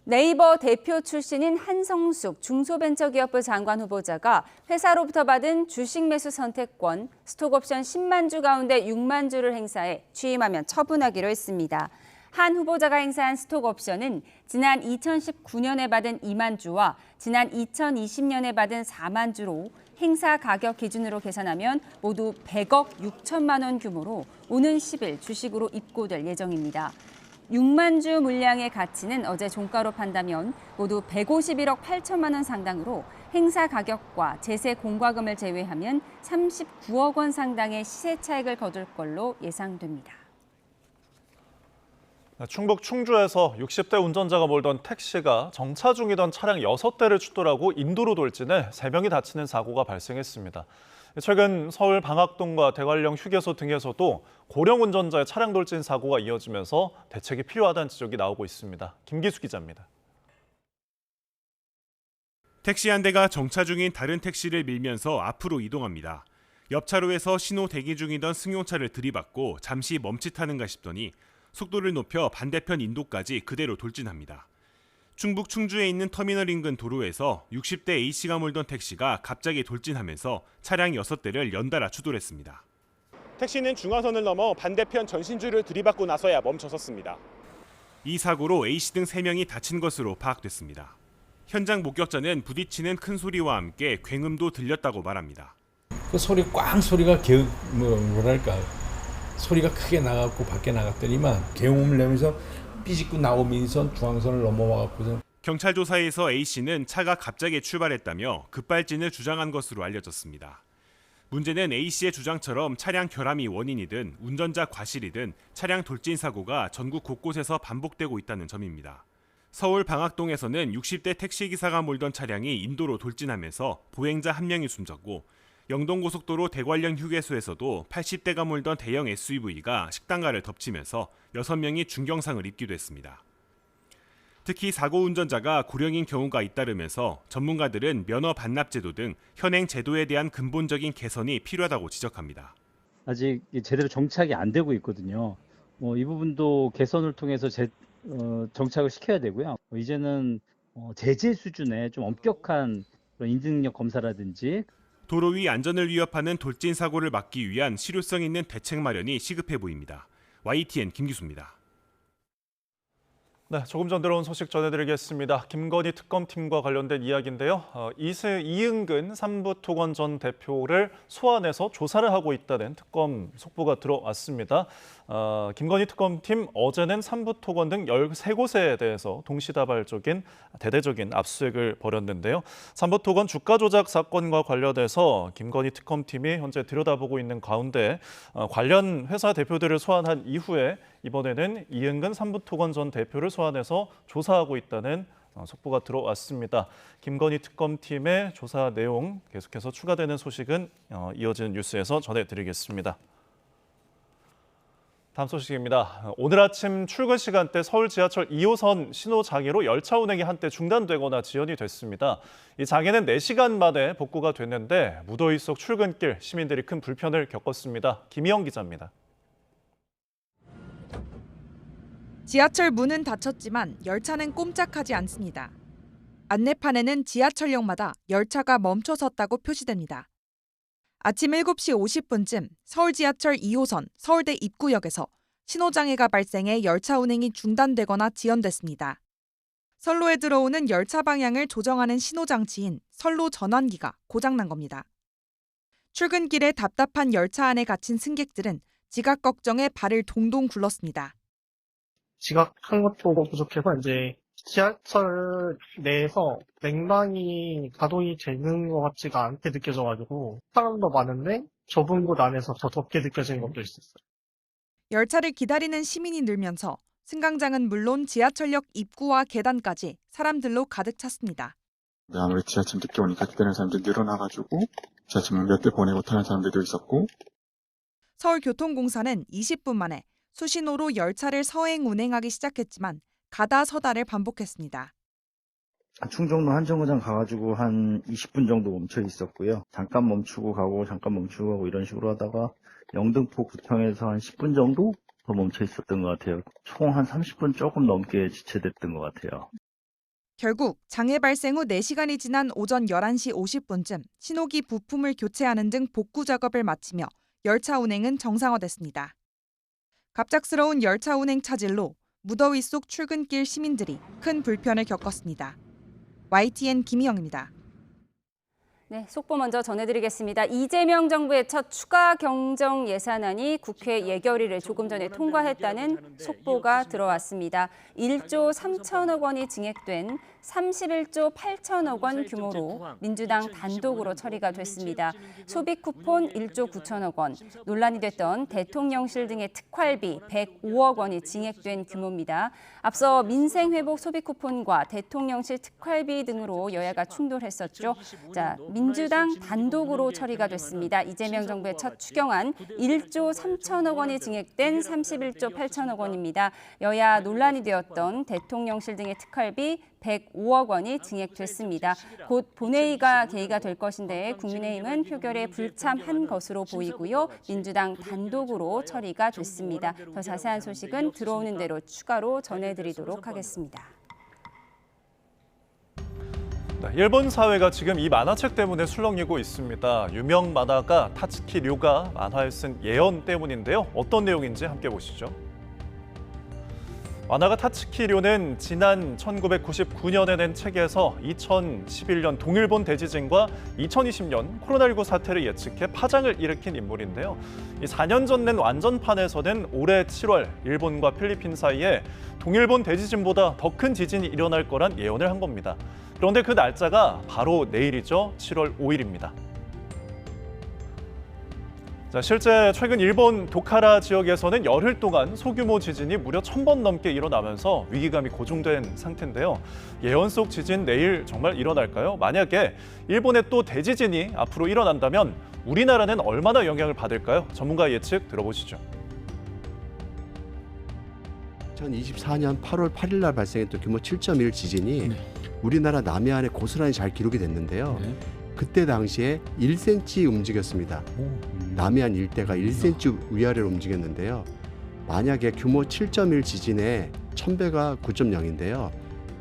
네이버 대표 출신인 한성숙 중소벤처기업부 장관 후보자가 회사로부터 받은 주식 매수 선택권, 스톡옵션 10만 주 가운데 6만 주를 행사해 취임하면 처분하기로 했습니다. 한 후보자가 행사한 스톡옵션은 지난 2019년에 받은 2만 주와 지난 2020년에 받은 4만 주로 행사 가격 기준으로 계산하면 모두 100억 6천만 원 규모로 오는 10일 주식으로 입고될 예정입니다. 6만 주 물량의 가치는 어제 종가로 판다면 모두 151억 8천만 원 상당으로 행사 가격과 제세 공과금을 제외하면 39억 원 상당의 시세 차익을 거둘 걸로 예상됩니다. 충북 충주에서 60대 운전자가 몰던 택시가 정차 중이던 차량 6대를 추돌하고 인도로 돌진해 3명이 다치는 사고가 발생했습니다. 최근 서울 방학동과 대관령 휴게소 등에서도 고령 운전자의 차량 돌진 사고가 이어지면서 대책이 필요하다는 지적이 나오고 있습니다. 김기수 기자입니다. 택시 한 대가 정차 중인 다른 택시를 밀면서 앞으로 이동합니다. 옆 차로에서 신호 대기 중이던 승용차를 들이받고 잠시 멈칫하는가 싶더니 속도를 높여 반대편 인도까지 그대로 돌진합니다. 충북 충주에 있는 터미널 인근 도로에서 60대 A씨가 몰던 택시가 갑자기 돌진하면서 차량 6대를 연달아 추돌했습니다. 택시는 중앙선을 넘어 반대편 전신주를 들이받고 나서야 멈춰섰습니다. 이 사고로 A씨 등 3명이 다친 것으로 파악됐습니다. 현장 목격자는 부딪히는 큰 소리와 함께 굉음도 들렸다고 말합니다. 그 소리 꽝 소리가 뭐랄까 소리가 크게 나갔고 밖에 나갔더니만 굉음을 내면서 삐집고 나오면서 중앙선을 넘어와갖고서 경찰 조사에서 A씨는 차가 갑자기 출발했다며 급발진을 주장한 것으로 알려졌습니다. 문제는 A씨의 주장처럼 차량 결함이 원인이든 운전자 과실이든 차량 돌진 사고가 전국 곳곳에서 반복되고 있다는 점입니다. 서울 방학동에서는 60대 택시기사가 몰던 차량이 인도로 돌진하면서 보행자 1명이 숨졌고 영동고속도로 대관령 휴게소에서도 80대가 몰던 대형 SUV가 식당가를 덮치면서 6명이 중경상을 입기도 했습니다. 특히 사고 운전자가 고령인 경우가 잇따르면서 전문가들은 면허 반납제도 등 현행 제도에 대한 근본적인 개선이 필요하다고 지적합니다. 아직 제대로 정착이 안 되고 있거든요. 이 부분도 개선을 통해서 정착을 시켜야 되고요. 이제는 제재 수준의 좀 엄격한 인증력 검사라든지 도로 위 안전을 위협하는 돌진 사고를 막기 위한 실효성 있는 대책 마련이 시급해 보입니다. YTN 김기수입니다. 네, 조금 전 들어온 소식 전해드리겠습니다. 김건희 특검팀과 관련된 이야기인데요. 이응근 삼부토건 전 대표를 소환해서 조사를 하고 있다는 특검 속보가 들어왔습니다. 김건희 특검팀 어제는 삼부토건 등 13곳에 대해서 동시다발적인 대대적인 압수수색을 벌였는데요. 삼부토건 주가 조작 사건과 관련해서 김건희 특검팀이 현재 들여다보고 있는 가운데 관련 회사 대표들을 소환한 이후에 이번에는 이응근 삼부토건 전 대표를 소환해서 조사하고 있다는 속보가 들어왔습니다. 김건희 특검팀의 조사 내용 계속해서 추가되는 소식은 이어지는 뉴스에서 전해드리겠습니다. 다음 소식입니다. 오늘 아침 출근 시간대 서울 지하철 2호선 신호 장애로 열차 운행이 한때 중단되거나 지연이 됐습니다. 이 장애는 4시간 만에 복구가 됐는데 무더위 속 출근길 시민들이 큰 불편을 겪었습니다. 김희영 기자입니다. 지하철 문은 닫혔지만 열차는 꼼짝하지 않습니다. 안내판에는 지하철역마다 열차가 멈춰섰다고 표시됩니다. 아침 7시 50분쯤 서울 지하철 2호선 서울대 입구역에서 신호장애가 발생해 열차 운행이 중단되거나 지연됐습니다. 선로에 들어오는 열차 방향을 조정하는 신호장치인 선로 전환기가 고장난 겁니다. 출근길에 답답한 열차 안에 갇힌 승객들은 지각 걱정에 발을 동동 굴렀습니다. 지각한 것도 부족해서 이제 지하철 내에서 냉방이 가동이 되는 것 같지가 않게 느껴져가지고 사람도 많은데 좁은 곳 안에서 더 덥게 느껴지는 것도 있었어요. 열차를 기다리는 시민이 늘면서 승강장은 물론 지하철역 입구와 계단까지 사람들로 가득 찼습니다. 아무리 지하철 늦게 오니까 기다리는 사람들이 늘어나가지고 지하철 몇 대 보내고 타는 사람들도 있었고. 서울교통공사는 20분 만에 수신호로 열차를 서행 운행하기 시작했지만 가다 서다를 반복했습니다. 충정로 한정거장 가가지고 한 20분 정도 멈춰 있었고요. 잠깐 멈추고 가고 잠깐 멈추고 가고 이런 식으로 하다가 영등포 구청에서 한 10분 정도 더 멈춰 있었던 것 같아요. 총 한 30분 조금 넘게 지체됐던 것 같아요. 결국 장애 발생 후 4시간이 지난 오전 11시 50분쯤 신호기 부품을 교체하는 등 복구 작업을 마치며 열차 운행은 정상화됐습니다. 갑작스러운 열차 운행 차질로 무더위 속 출근길 시민들이 큰 불편을 겪었습니다. YTN 김희영입니다. 네, 속보 먼저 전해드리겠습니다. 이재명 정부의 첫 추가 경정 예산안이 국회 예결위를 조금 전에 통과했다는 속보가 들어왔습니다. 1조 3천억 원이 증액된 31조 8천억 원 규모로 민주당 단독으로 처리가 됐습니다. 소비 쿠폰 1조 9천억 원, 논란이 됐던 대통령실 등의 특활비 105억 원이 증액된 규모입니다. 앞서 민생회복 소비 쿠폰과 대통령실 특활비 등으로 여야가 충돌했었죠. 자, 민주당 단독으로 처리가 됐습니다. 이재명 정부의 첫 추경안 1조 3천억 원이 증액된 31조 8천억 원입니다. 여야 논란이 되었던 대통령실 등의 특활비 105억 원이 증액됐습니다. 곧 본회의가 개의가 될 것인데 국민의힘은 표결에 불참한 것으로 보이고요. 민주당 단독으로 처리가 됐습니다. 더 자세한 소식은 들어오는 대로 추가로 전해드리도록 하겠습니다. 일본 사회가 지금 이 만화책 때문에 술렁이고 있습니다. 유명 만화가 타츠키 료가 만화에 쓴 예언 때문인데요. 어떤 내용인지 함께 보시죠. 만화가 타츠키 료는 지난 1999년에 낸 책에서 2011년 동일본 대지진과 2020년 코로나19 사태를 예측해 파장을 일으킨 인물인데요. 이 4년 전 낸 완전판에서는 올해 7월 일본과 필리핀 사이에 동일본 대지진보다 더 큰 지진이 일어날 거란 예언을 한 겁니다. 그런데 그 날짜가 바로 내일이죠. 7월 5일입니다. 자, 실제 최근 일본 도카라 지역에서는 열흘 동안 소규모 지진이 무려 1000번 넘게 일어나면서 위기감이 고조된 상태인데요. 예언 속 지진 내일 정말 일어날까요? 만약에 일본에 또 대지진이 앞으로 일어난다면 우리나라는 얼마나 영향을 받을까요? 전문가 예측 들어보시죠. 2024년 8월 8일 날 발생했던 규모 7.1 지진이 우리나라 남해안에 고스란히 잘 기록이 됐는데요. 그때 당시에 1cm 움직였습니다. 남해안 일대가 1cm 위아래로 움직였는데요. 만약에 규모 7.1 지진에 1000배가 9.0인데요.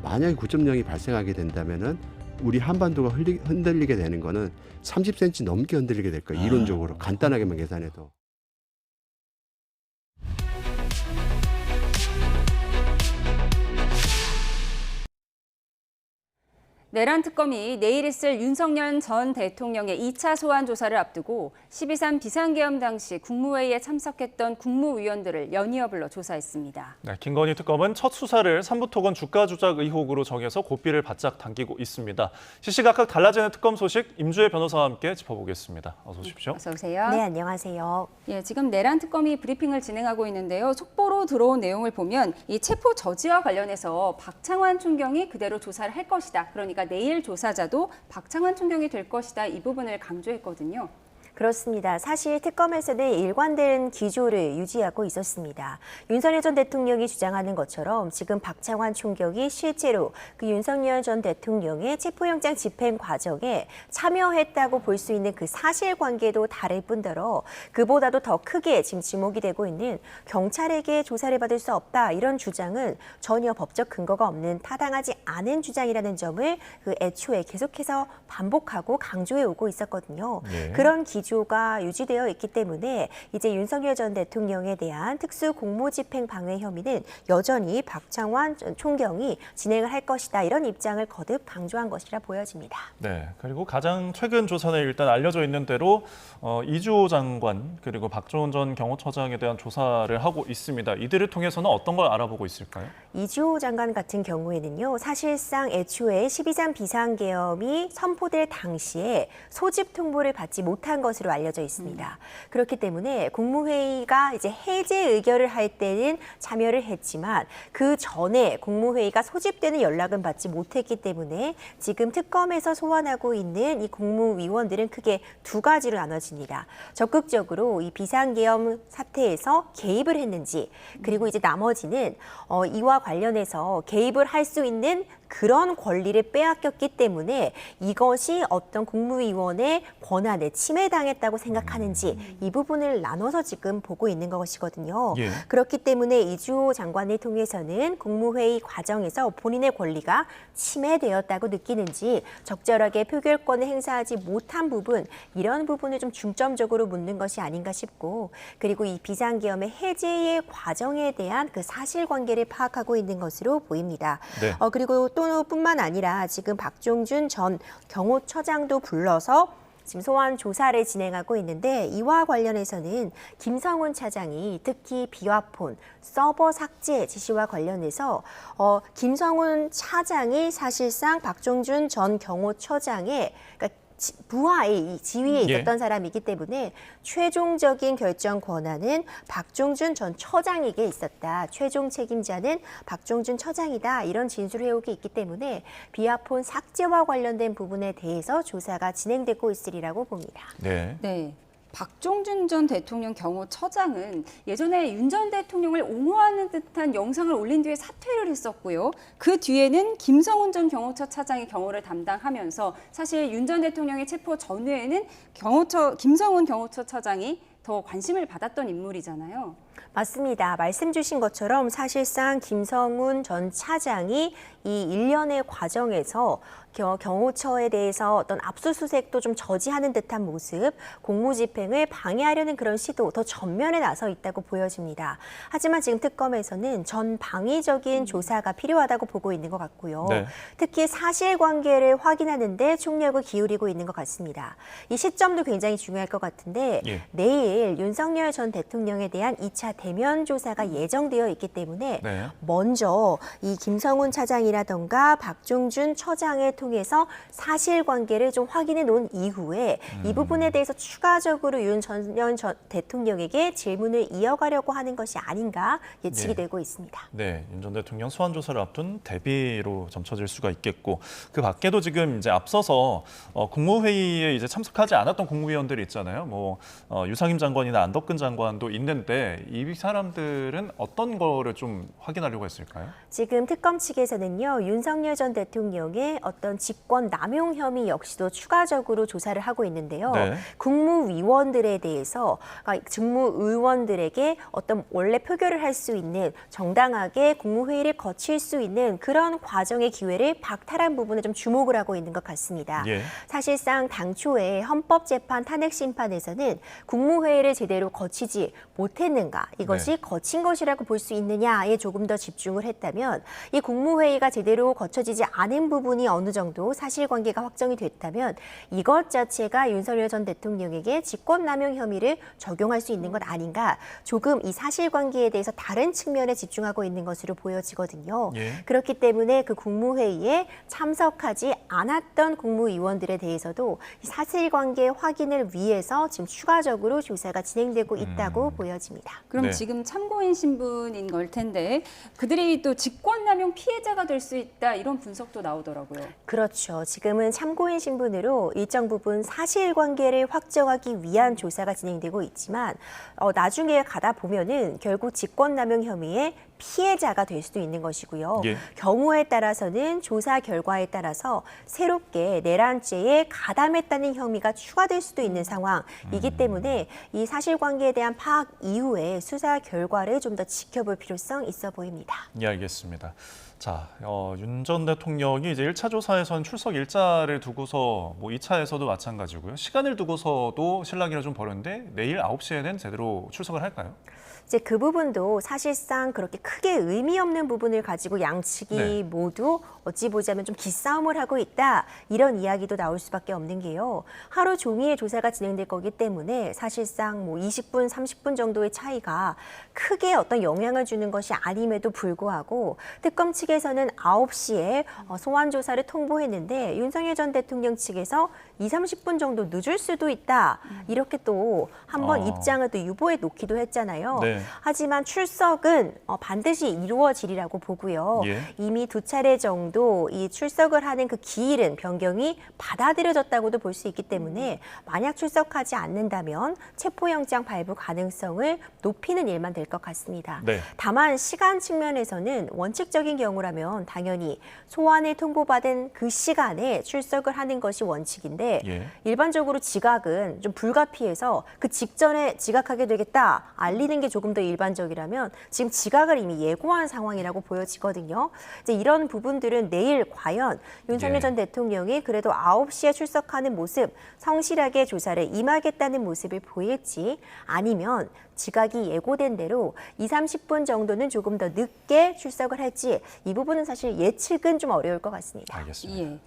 만약에 9.0이 발생하게 된다면은 우리 한반도가 흔들리게 되는 거는 30cm 넘게 흔들리게 될 거예요. 이론적으로 간단하게만 계산해도. 내란 특검이 내일 있을 윤석열 전 대통령의 2차 소환 조사를 앞두고 12.3 비상계엄 당시 국무회의에 참석했던 국무위원들을 연이어 불러 조사했습니다. 네, 김건희 특검은 첫 수사를 삼부토건 주가 조작 의혹으로 정해서 고삐를 바짝 당기고 있습니다. 시시각각 달라지는 특검 소식 임주혜 변호사와 함께 짚어보겠습니다. 어서 오십시오. 어서 오세요. 네, 안녕하세요. 예, 지금 내란 특검이 브리핑을 진행하고 있는데요. 속보로 들어온 내용을 보면 이 체포 저지와 관련해서 박창환 총경이 그대로 조사를 할 것이다. 그러니까 내일 조사자도 박창환 총경이 될 것이다. 이 부분을 강조했거든요. 그렇습니다. 사실 특검에서는 일관된 기조를 유지하고 있었습니다. 윤석열 전 대통령이 주장하는 것처럼 지금 박창환 총경이 실제로 그 윤석열 전 대통령의 체포영장 집행 과정에 참여했다고 볼 수 있는 그 사실관계도 다를 뿐더러 그보다도 더 크게 지금 지목이 되고 있는 경찰에게 조사를 받을 수 없다 이런 주장은 전혀 법적 근거가 없는 타당하지 않은 주장이라는 점을 그 애초에 계속해서 반복하고 강조해 오고 있었거든요. 네. 그런 기조 기조가 유지되어 있기 때문에 이제 윤석열 전 대통령에 대한 특수공모집행 방해 혐의는 여전히 박창환 총경이 진행을 할 것이다. 이런 입장을 거듭 강조한 것이라 보여집니다. 네, 그리고 가장 최근 조사는 일단 알려져 있는 대로 이주호 장관 그리고 박종훈 전 경호처장에 대한 조사를 하고 있습니다. 이들을 통해서는 어떤 걸 알아보고 있을까요? 이주호 장관 같은 경우에는요, 사실상 애초에 12.3 비상계엄이 선포될 당시에 소집 통보를 받지 못한 것으로 알려져 있습니다. 그렇기 때문에 국무회의가 이제 해제 의결을 할 때는 참여를 했지만 그 전에 국무회의가 소집되는 연락은 받지 못했기 때문에 지금 특검에서 소환하고 있는 이 국무위원들은 크게 두 가지로 나눠집니다. 적극적으로 이 비상계엄 사태에서 개입을 했는지, 그리고 이제 나머지는 이와 관련해서 개입을 할 수 있는 그런 권리를 빼앗겼기 때문에 이것이 어떤 국무위원의 권한에 침해당했다고 생각하는지 이 부분을 나눠서 지금 보고 있는 것이거든요. 예. 그렇기 때문에 이주호 장관을 통해서는 국무회의 과정에서 본인의 권리가 침해되었다고 느끼는지, 적절하게 표결권을 행사하지 못한 부분, 이런 부분을 좀 중점적으로 묻는 것이 아닌가 싶고, 그리고 이 비상계엄의 해제의 과정에 대한 그 사실관계를 파악하고 있는 것으로 보입니다. 네. 그리고 또 뿐만 아니라 지금 박종준 전 경호처장도 불러서 지금 소환 조사를 진행하고 있는데, 이와 관련해서는 김성훈 차장이 특히 비화폰 서버 삭제 지시와 관련해서 김성훈 차장이 사실상 박종준 전 경호처장의 부하의 지위에 있었던 사람이기 때문에 최종적인 결정 권한은 박종준 전 처장에게 있었다. 최종 책임자는 박종준 처장이다. 이런 진술을 해오고 있기 때문에 비화폰 삭제와 관련된 부분에 대해서 조사가 진행되고 있으리라고 봅니다. 네. 네. 박종준 전 대통령 경호처장은 예전에 윤 전 대통령을 옹호하는 듯한 영상을 올린 뒤에 사퇴를 했었고요. 그 뒤에는 김성훈 전 경호처 차장이 경호를 담당하면서 사실 윤 전 대통령의 체포 전후에는 김성훈 경호처 차장이 더 관심을 받았던 인물이잖아요. 맞습니다. 말씀 주신 것처럼 사실상 김성훈 전 차장이 이 일련의 과정에서 경호처에 대해서 어떤 압수수색도 좀 저지하는 듯한 모습, 공무집행을 방해하려는 그런 시도 더 전면에 나서 있다고 보여집니다. 하지만 지금 특검에서는 전방위적인 조사가 필요하다고 보고 있는 것 같고요. 네. 특히 사실관계를 확인하는 데 총력을 기울이고 있는 것 같습니다. 이 시점도 굉장히 중요할 것 같은데 내일 윤석열 전 대통령에 대한 2차 대면 조사가 예정되어 있기 때문에 먼저 이 김성훈 차장이라던가 박종준 처장을 통해서 사실관계를 좀 확인해 놓은 이후에 이 부분에 대해서 추가적으로 윤석열 전 대통령에게 질문을 이어가려고 하는 것이 아닌가 예측이 되고 있습니다. 네, 윤 전 대통령 소환 조사를 앞둔 대비로 점쳐질 수가 있겠고, 그 밖에도 지금 이제 앞서서 국무회의에 이제 참석하지 않았던 국무위원들이 있잖아요. 뭐 유상임 장관이나 안덕근 장관도 있는데 이 사람들은 어떤 거를 좀 확인하려고 했을까요? 지금 특검 측에서는요, 윤석열 전 대통령의 어떤 직권 남용 혐의 역시도 추가적으로 조사를 하고 있는데요. 국무위원들에 대해서, 그러니까 직무의원들에게 어떤 원래 표결을 할 수 있는, 정당하게 국무회의를 거칠 수 있는 그런 과정의 기회를 박탈한 부분에 좀 주목을 하고 있는 것 같습니다. 사실상 당초에 헌법재판 탄핵심판에서는 국무회의를 제대로 거치지 못했는가, 이것이 거친 것이라고 볼 수 있느냐에 조금 더 집중을 했다면, 이 국무회의가 제대로 거쳐지지 않은 부분이 어느 정도 사실관계가 확정이 됐다면 이것 자체가 윤석열 전 대통령에게 직권남용 혐의를 적용할 수 있는 것 아닌가, 조금 이 사실관계에 대해서 다른 측면에 집중하고 있는 것으로 보여지거든요. 그렇기 때문에 그 국무회의에 참석하지 않았던 국무위원들에 대해서도 이 사실관계 확인을 위해서 지금 추가적으로 조사가 진행되고 있다고 보여집니다. 그럼 지금 참고인 신분인 걸 텐데 그들이 또 직권남용 피해자가 될 수 있다, 이런 분석도 나오더라고요. 그렇죠. 지금은 참고인 신분으로 일정 부분 사실관계를 확정하기 위한 조사가 진행되고 있지만 나중에 가다 보면은 결국 직권남용 혐의에 피해자가 될 수도 있는 것이고요. 예. 경우에 따라서는 조사 결과에 따라서 새롭게 내란죄에 가담했다는 혐의가 추가될 수도 있는 상황이기 때문에 이 사실관계에 대한 파악 이후에 수사 결과를 좀 더 지켜볼 필요성 있어 보입니다. 예, 알겠습니다. 자, 윤 전 대통령이 이제 1차 조사에선 출석 일자를 두고서 뭐 2차에서도 마찬가지고요. 시간을 두고서도 실랑이를 좀 벌였는데 내일 9시에는 제대로 출석을 할까요? 이제 그 부분도 사실상 그렇게 크게 의미 없는 부분을 가지고 양측이 네. 모두 어찌 보자면 좀 기싸움을 하고 있다 이런 이야기도 나올 수밖에 없는 게요. 하루 종일 조사가 진행될 거기 때문에 사실상 뭐 20분, 30분 정도의 차이가 크게 어떤 영향을 주는 것이 아님에도 불구하고 특검 측에서는 9시에 소환 조사를 통보했는데 윤석열 전 대통령 측에서 30분 정도 늦을 수도 있다. 이렇게 또 한번 입장을 또 유보해 놓기도 했잖아요. 네. 하지만 출석은 반드시 이루어지리라고 보고요. 예. 이미 2차례 정도 이 출석을 하는 그 기일은 변경이 받아들여졌다고도 볼 수 있기 때문에 만약 출석하지 않는다면 체포영장 발부 가능성을 높이는 일만 될 것 같습니다. 네. 다만 시간 측면에서는 원칙적인 경우라면 당연히 소환을 통보받은 그 시간에 출석을 하는 것이 원칙인데 예. 일반적으로 지각은 좀 불가피해서 그 직전에 지각하게 되겠다 알리는 게 조금 더 일반적이라면 지금 지각을 이미 예고한 상황이라고 보여지거든요. 이제 이런 부분들은 내일 과연 윤석열 예. 전 대통령이 그래도 9시에 출석하는 모습, 성실하게 조사를 임하겠다는 모습을 보일지 아니면 지각이 예고된 대로 30분 정도는 조금 더 늦게 출석을 할지 이 부분은 사실 예측은 좀 어려울 것 같습니다. 알겠습니다. 예.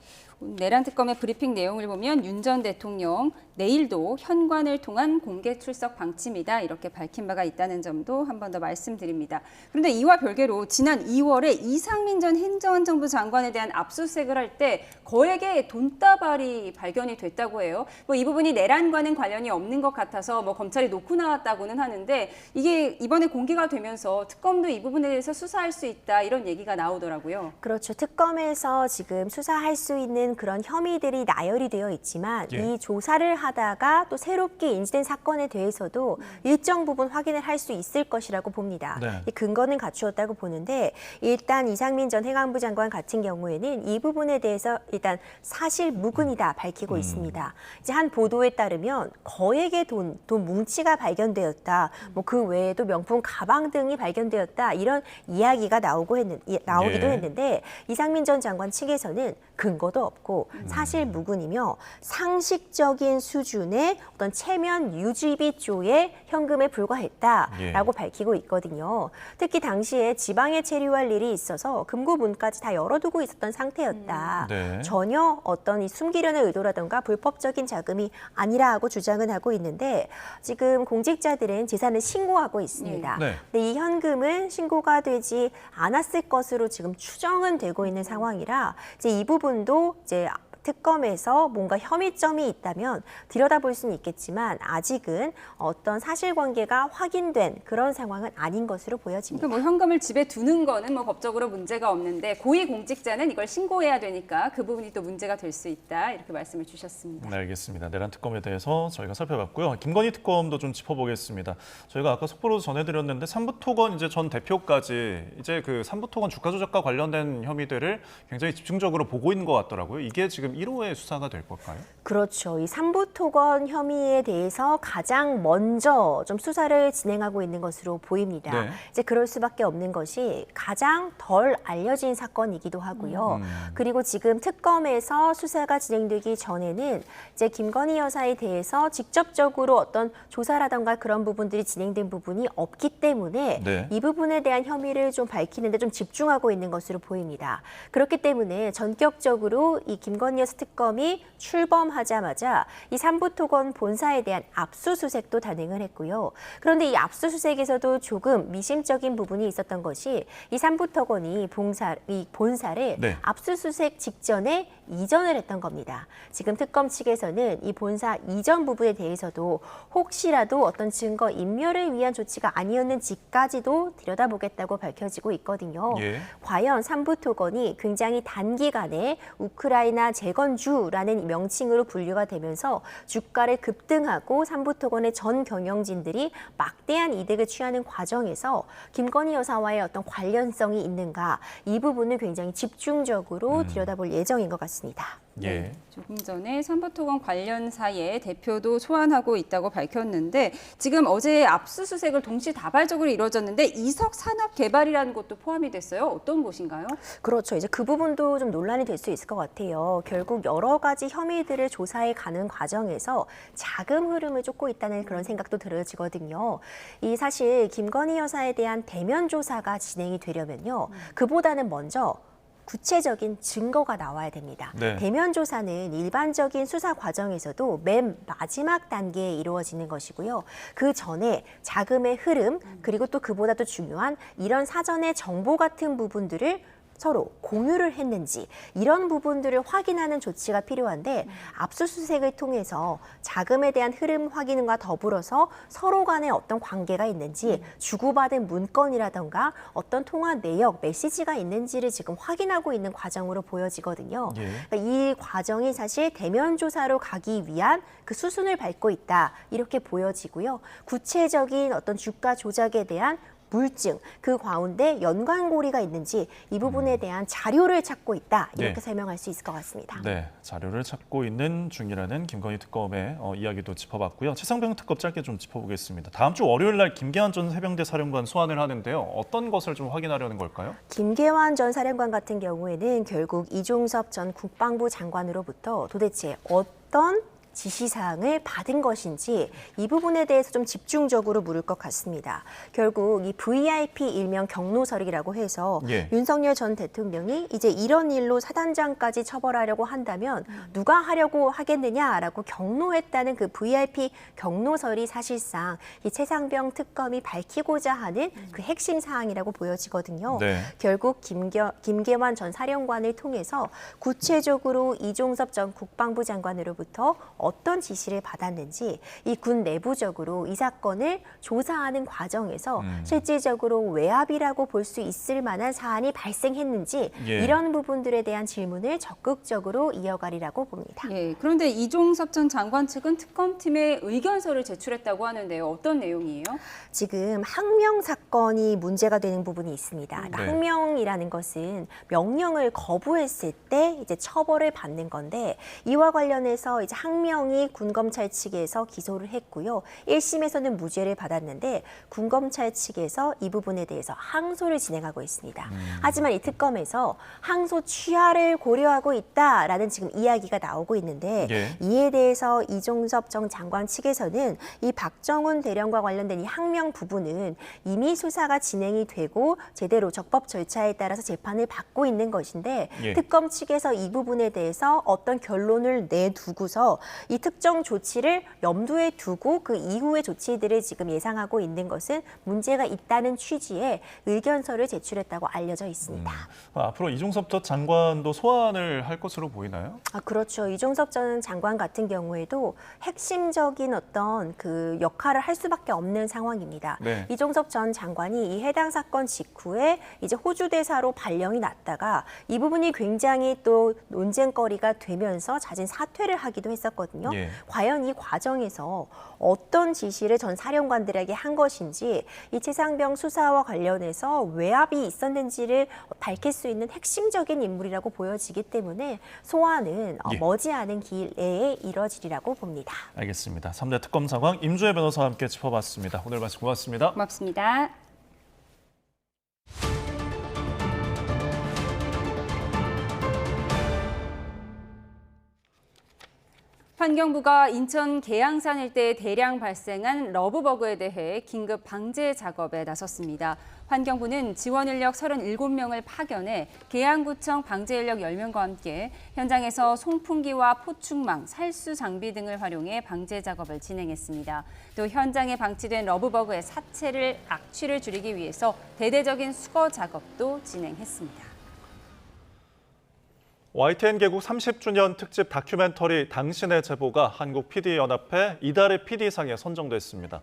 내란 특검의 브리핑 내용을 보면 윤 전 대통령 내일도 현관을 통한 공개 출석 방침이다 이렇게 밝힌 바가 있다는 점도 한 번 더 말씀드립니다. 그런데 이와 별개로 지난 2월에 이상민 전 행정안전부 장관에 대한 압수수색을 할 때 거액의 돈다발이 발견이 됐다고 해요. 뭐 이 부분이 내란과는 관련이 없는 것 같아서 뭐 검찰이 놓고 나왔다고는 하는데 이게 이번에 공개가 되면서 특검도 이 부분에 대해서 수사할 수 있다 이런 얘기가 나오더라고요. 그렇죠. 특검에서 지금 수사할 수 있는 그런 혐의들이 나열이 되어 있지만 예. 이 조사를 하다가 또 새롭게 인지된 사건에 대해서도 일정 부분 확인을 할 수 있을 것이라고 봅니다. 네. 이 근거는 갖추었다고 보는데 일단 이상민 전 행안부 장관 같은 경우에는 이 부분에 대해서 일단 사실 무근이다 밝히고 있습니다. 이제 한 보도에 따르면 거액의 돈 뭉치가 발견되었다. 뭐 그 외에도 명품 가방 등이 발견되었다. 이런 이야기가 나오기도 예. 했는데 이상민 전 장관 측에서는 근거도 없고 사실 무근이며 상식적인 수준의 어떤 체면 유지비 조의 현금에 불과했다라고 밝히고 있거든요. 특히 당시에 지방에 체류할 일이 있어서 금고 문까지 다 열어두고 있었던 상태였다. 네. 전혀 어떤 이 숨기려는 의도라든가 불법적인 자금이 아니라고 주장은 하고 있는데 지금 공직자들은 재산을 신고하고 있습니다. 네. 근데 이 현금은 신고가 되지 않았을 것으로 지금 추정은 되고 있는 상황이라 이제 이 부분도 이제 특검에서 뭔가 혐의점이 있다면 들여다볼 수는 있겠지만 아직은 어떤 사실관계가 확인된 그런 상황은 아닌 것으로 보여집니다. 그러니까 뭐 현금을 집에 두는 거는 뭐 법적으로 문제가 없는데 고위공직자는 이걸 신고해야 되니까 그 부분이 또 문제가 될 수 있다 이렇게 말씀을 주셨습니다. 네, 알겠습니다. 내란 특검에 대해서 저희가 살펴봤고요. 김건희 특검도 좀 짚어보겠습니다. 저희가 아까 속보로 전해드렸는데 삼부토건 이제 전 대표까지 이제 그 삼부토건 주가 조작과 관련된 혐의들을 굉장히 집중적으로 보고 있는 것 같더라고요. 이게 지금 1호의 수사가 될 걸까요? 그렇죠. 이 삼부토건 혐의에 대해서 가장 먼저 좀 수사를 진행하고 있는 것으로 보입니다. 네. 이제 그럴 수밖에 없는 것이 가장 덜 알려진 사건이기도 하고요. 그리고 지금 특검에서 수사가 진행되기 전에는 이제 김건희 여사에 대해서 직접적으로 어떤 조사라던가 그런 부분들이 진행된 부분이 없기 때문에 네. 이 부분에 대한 혐의를 좀 밝히는데 좀 집중하고 있는 것으로 보입니다. 그렇기 때문에 전격적으로 이 김건희 여사 특검이 출범하자마자 이 삼부토건 본사에 대한 압수수색도 단행을 했고요. 그런데 이 압수수색에서도 조금 미심적인 부분이 있었던 것이 이 삼부토건이 본사를 네. 압수수색 직전에 이전을 했던 겁니다. 지금 특검 측에서는 이 본사 이전 부분에 대해서도 혹시라도 어떤 증거 인멸을 위한 조치가 아니었는지까지도 들여다보겠다고 밝혀지고 있거든요. 예. 과연 삼부토건이 굉장히 단기간에 우크라이나 대건주라는 명칭으로 분류가 되면서 주가를 급등하고 삼부토건의 전 경영진들이 막대한 이득을 취하는 과정에서 김건희 여사와의 어떤 관련성이 있는가, 이 부분을 굉장히 집중적으로 들여다볼 예정인 것 같습니다. 예. 조금 전에 삼부토건 관련사의 대표도 소환하고 있다고 밝혔는데 지금 어제 압수수색을 동시다발적으로 이루어졌는데 이석산업개발이라는 곳도 포함이 됐어요. 어떤 곳인가요? 그렇죠. 이제 그 부분도 좀 논란이 될 수 있을 것 같아요. 결국 여러 가지 혐의들을 조사해 가는 과정에서 자금 흐름을 쫓고 있다는 그런 생각도 들어지거든요. 이 사실 김건희 여사에 대한 대면 조사가 진행이 되려면요. 그보다는 먼저 구체적인 증거가 나와야 됩니다. 네. 대면 조사는 일반적인 수사 과정에서도 맨 마지막 단계에 이루어지는 것이고요. 그 전에 자금의 흐름, 그리고 또 그보다도 중요한 이런 사전의 정보 같은 부분들을 서로 공유를 했는지, 이런 부분들을 확인하는 조치가 필요한데 압수수색을 통해서 자금에 대한 흐름 확인과 더불어서 서로 간에 어떤 관계가 있는지, 주고받은 문건이라던가 어떤 통화 내역, 메시지가 있는지를 지금 확인하고 있는 과정으로 보여지거든요. 그러니까 이 과정이 사실 대면 조사로 가기 위한 그 수순을 밟고 있다, 이렇게 보여지고요. 구체적인 어떤 주가 조작에 대한 물증, 그 가운데 연관고리가 있는지 이 부분에 대한 자료를 찾고 있다, 이렇게 네. 설명할 수 있을 것 같습니다. 네, 자료를 찾고 있는 중이라는 김건희 특검의 이야기도 짚어봤고요. 최상병 특검 짧게 좀 짚어보겠습니다. 다음 주 월요일 날 김계한 전 해병대 사령관 소환을 하는데요. 어떤 것을 좀 확인하려는 걸까요? 김계환 전 사령관 같은 경우에는 결국 이종섭 전 국방부 장관으로부터 도대체 어떤 지시사항을 받은 것인지, 이 부분에 대해서 좀 집중적으로 물을 것 같습니다. 결국 이 VIP 일명 경로설이라고 해서 윤석열 전 대통령이 이제 이런 일로 사단장까지 처벌하려고 한다면 누가 하려고 하겠느냐라고 경로했다는 그 VIP 경로설이 사실상 이 최상병 특검이 밝히고자 하는 그 핵심 사항이라고 보여지거든요. 네. 결국 김계환 전 사령관을 통해서 구체적으로 이종섭 전 국방부 장관으로부터 어떤 지시를 받았는지, 이 군 내부적으로 이 사건을 조사하는 과정에서 실질적으로 외압이라고 볼 수 있을 만한 사안이 발생했는지, 이런 부분들에 대한 질문을 적극적으로 이어가리라고 봅니다. 그런데 이종섭 전 장관 측은 특검팀에 의견서를 제출했다고 하는데요. 어떤 내용이에요? 지금 항명 사건이 문제가 되는 부분이 있습니다. 그러니까 네. 항명이라는 것은 명령을 거부했을 때 이제 처벌을 받는 건데, 이와 관련해서 이제 항명이 군검찰 측에서 기소를 했고요. 1심에서는 무죄를 받았는데 군검찰 측에서 이 부분에 대해서 항소를 진행하고 있습니다. 하지만 이 특검에서 항소 취하를 고려하고 있다라는 지금 이야기가 나오고 있는데, 이에 대해서 이종섭 전 장관 측에서는 이 박정훈 대령과 관련된 이 항명 부분은 이미 수사가 진행이 되고 제대로 적법 절차에 따라서 재판을 받고 있는 것인데, 특검 측에서 이 부분에 대해서 어떤 결론을 내두고서 이 특정 조치를 염두에 두고 그 이후의 조치들을 지금 예상하고 있는 것은 문제가 있다는 취지의 의견서를 제출했다고 알려져 있습니다. 앞으로 이종섭 전 장관도 소환을 할 것으로 보이나요? 그렇죠. 이종섭 전 장관 같은 경우에도 핵심적인 어떤 그 역할을 할 수밖에 없는 상황입니다. 네. 이종섭 전 장관이 이 해당 사건 직후에 이제 호주 대사로 발령이 났다가 이 부분이 굉장히 또 논쟁거리가 되면서 자진 사퇴를 하기도 했었거든요. 과연 이 과정에서 어떤 지시를 전 사령관들에게 한 것인지, 이 최상병 수사와 관련해서 외압이 있었는지를 밝힐 수 있는 핵심적인 인물이라고 보여지기 때문에 소환은 머지않은 기일 내에 이뤄지리라고 봅니다. 알겠습니다. 3대 특검 상황 임주혜 변호사와 함께 짚어봤습니다. 오늘 말씀 고맙습니다. 고맙습니다. 환경부가 인천 계양산 일대에 대량 발생한 러브버그에 대해 긴급 방제 작업에 나섰습니다. 환경부는 지원 인력 37명을 파견해 계양구청 방제 인력 10명과 함께 현장에서 송풍기와 포충망, 살수 장비 등을 활용해 방제 작업을 진행했습니다. 또 현장에 방치된 러브버그의 사체를 악취를 줄이기 위해서 대대적인 수거 작업도 진행했습니다. YTN 개국 30주년 특집 다큐멘터리 당신의 제보가 한국 PD연합회 이달의 PD상에 선정됐습니다.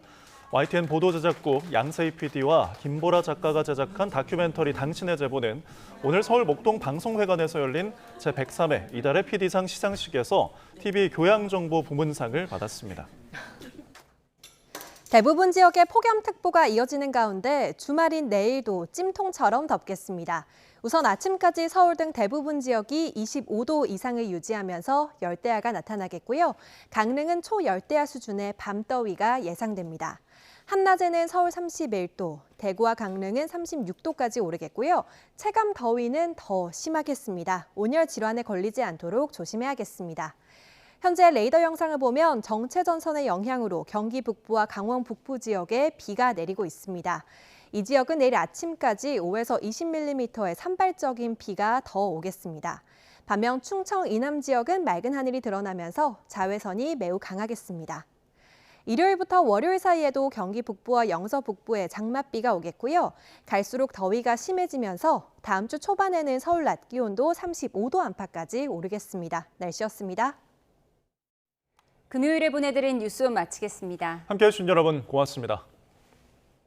YTN 보도제작국 양세희 PD와 김보라 작가가 제작한 다큐멘터리 당신의 제보는 오늘 서울 목동 방송회관에서 열린 제103회 이달의 PD상 시상식에서 TV 교양정보 부문상을 받았습니다. 대부분 지역에 폭염특보가 이어지는 가운데 주말인 내일도 찜통처럼 덥겠습니다. 우선 아침까지 서울 등 대부분 지역이 25도 이상을 유지하면서 열대야가 나타나겠고요. 강릉은 초열대야 수준의 밤더위가 예상됩니다. 한낮에는 서울 31도, 대구와 강릉은 36도까지 오르겠고요. 체감 더위는 더 심하겠습니다. 온열 질환에 걸리지 않도록 조심해야겠습니다. 현재 레이더 영상을 보면 정체전선의 영향으로 경기 북부와 강원 북부 지역에 비가 내리고 있습니다. 이 지역은 내일 아침까지 5에서 20mm의 산발적인 비가 더 오겠습니다. 반면 충청 이남 지역은 맑은 하늘이 드러나면서 자외선이 매우 강하겠습니다. 일요일부터 월요일 사이에도 경기 북부와 영서 북부에 장맛비가 오겠고요. 갈수록 더위가 심해지면서 다음 주 초반에는 서울 낮 기온도 35도 안팎까지 오르겠습니다. 날씨였습니다. 금요일에 보내드린 뉴스 마치겠습니다. 함께해 주신 여러분 고맙습니다.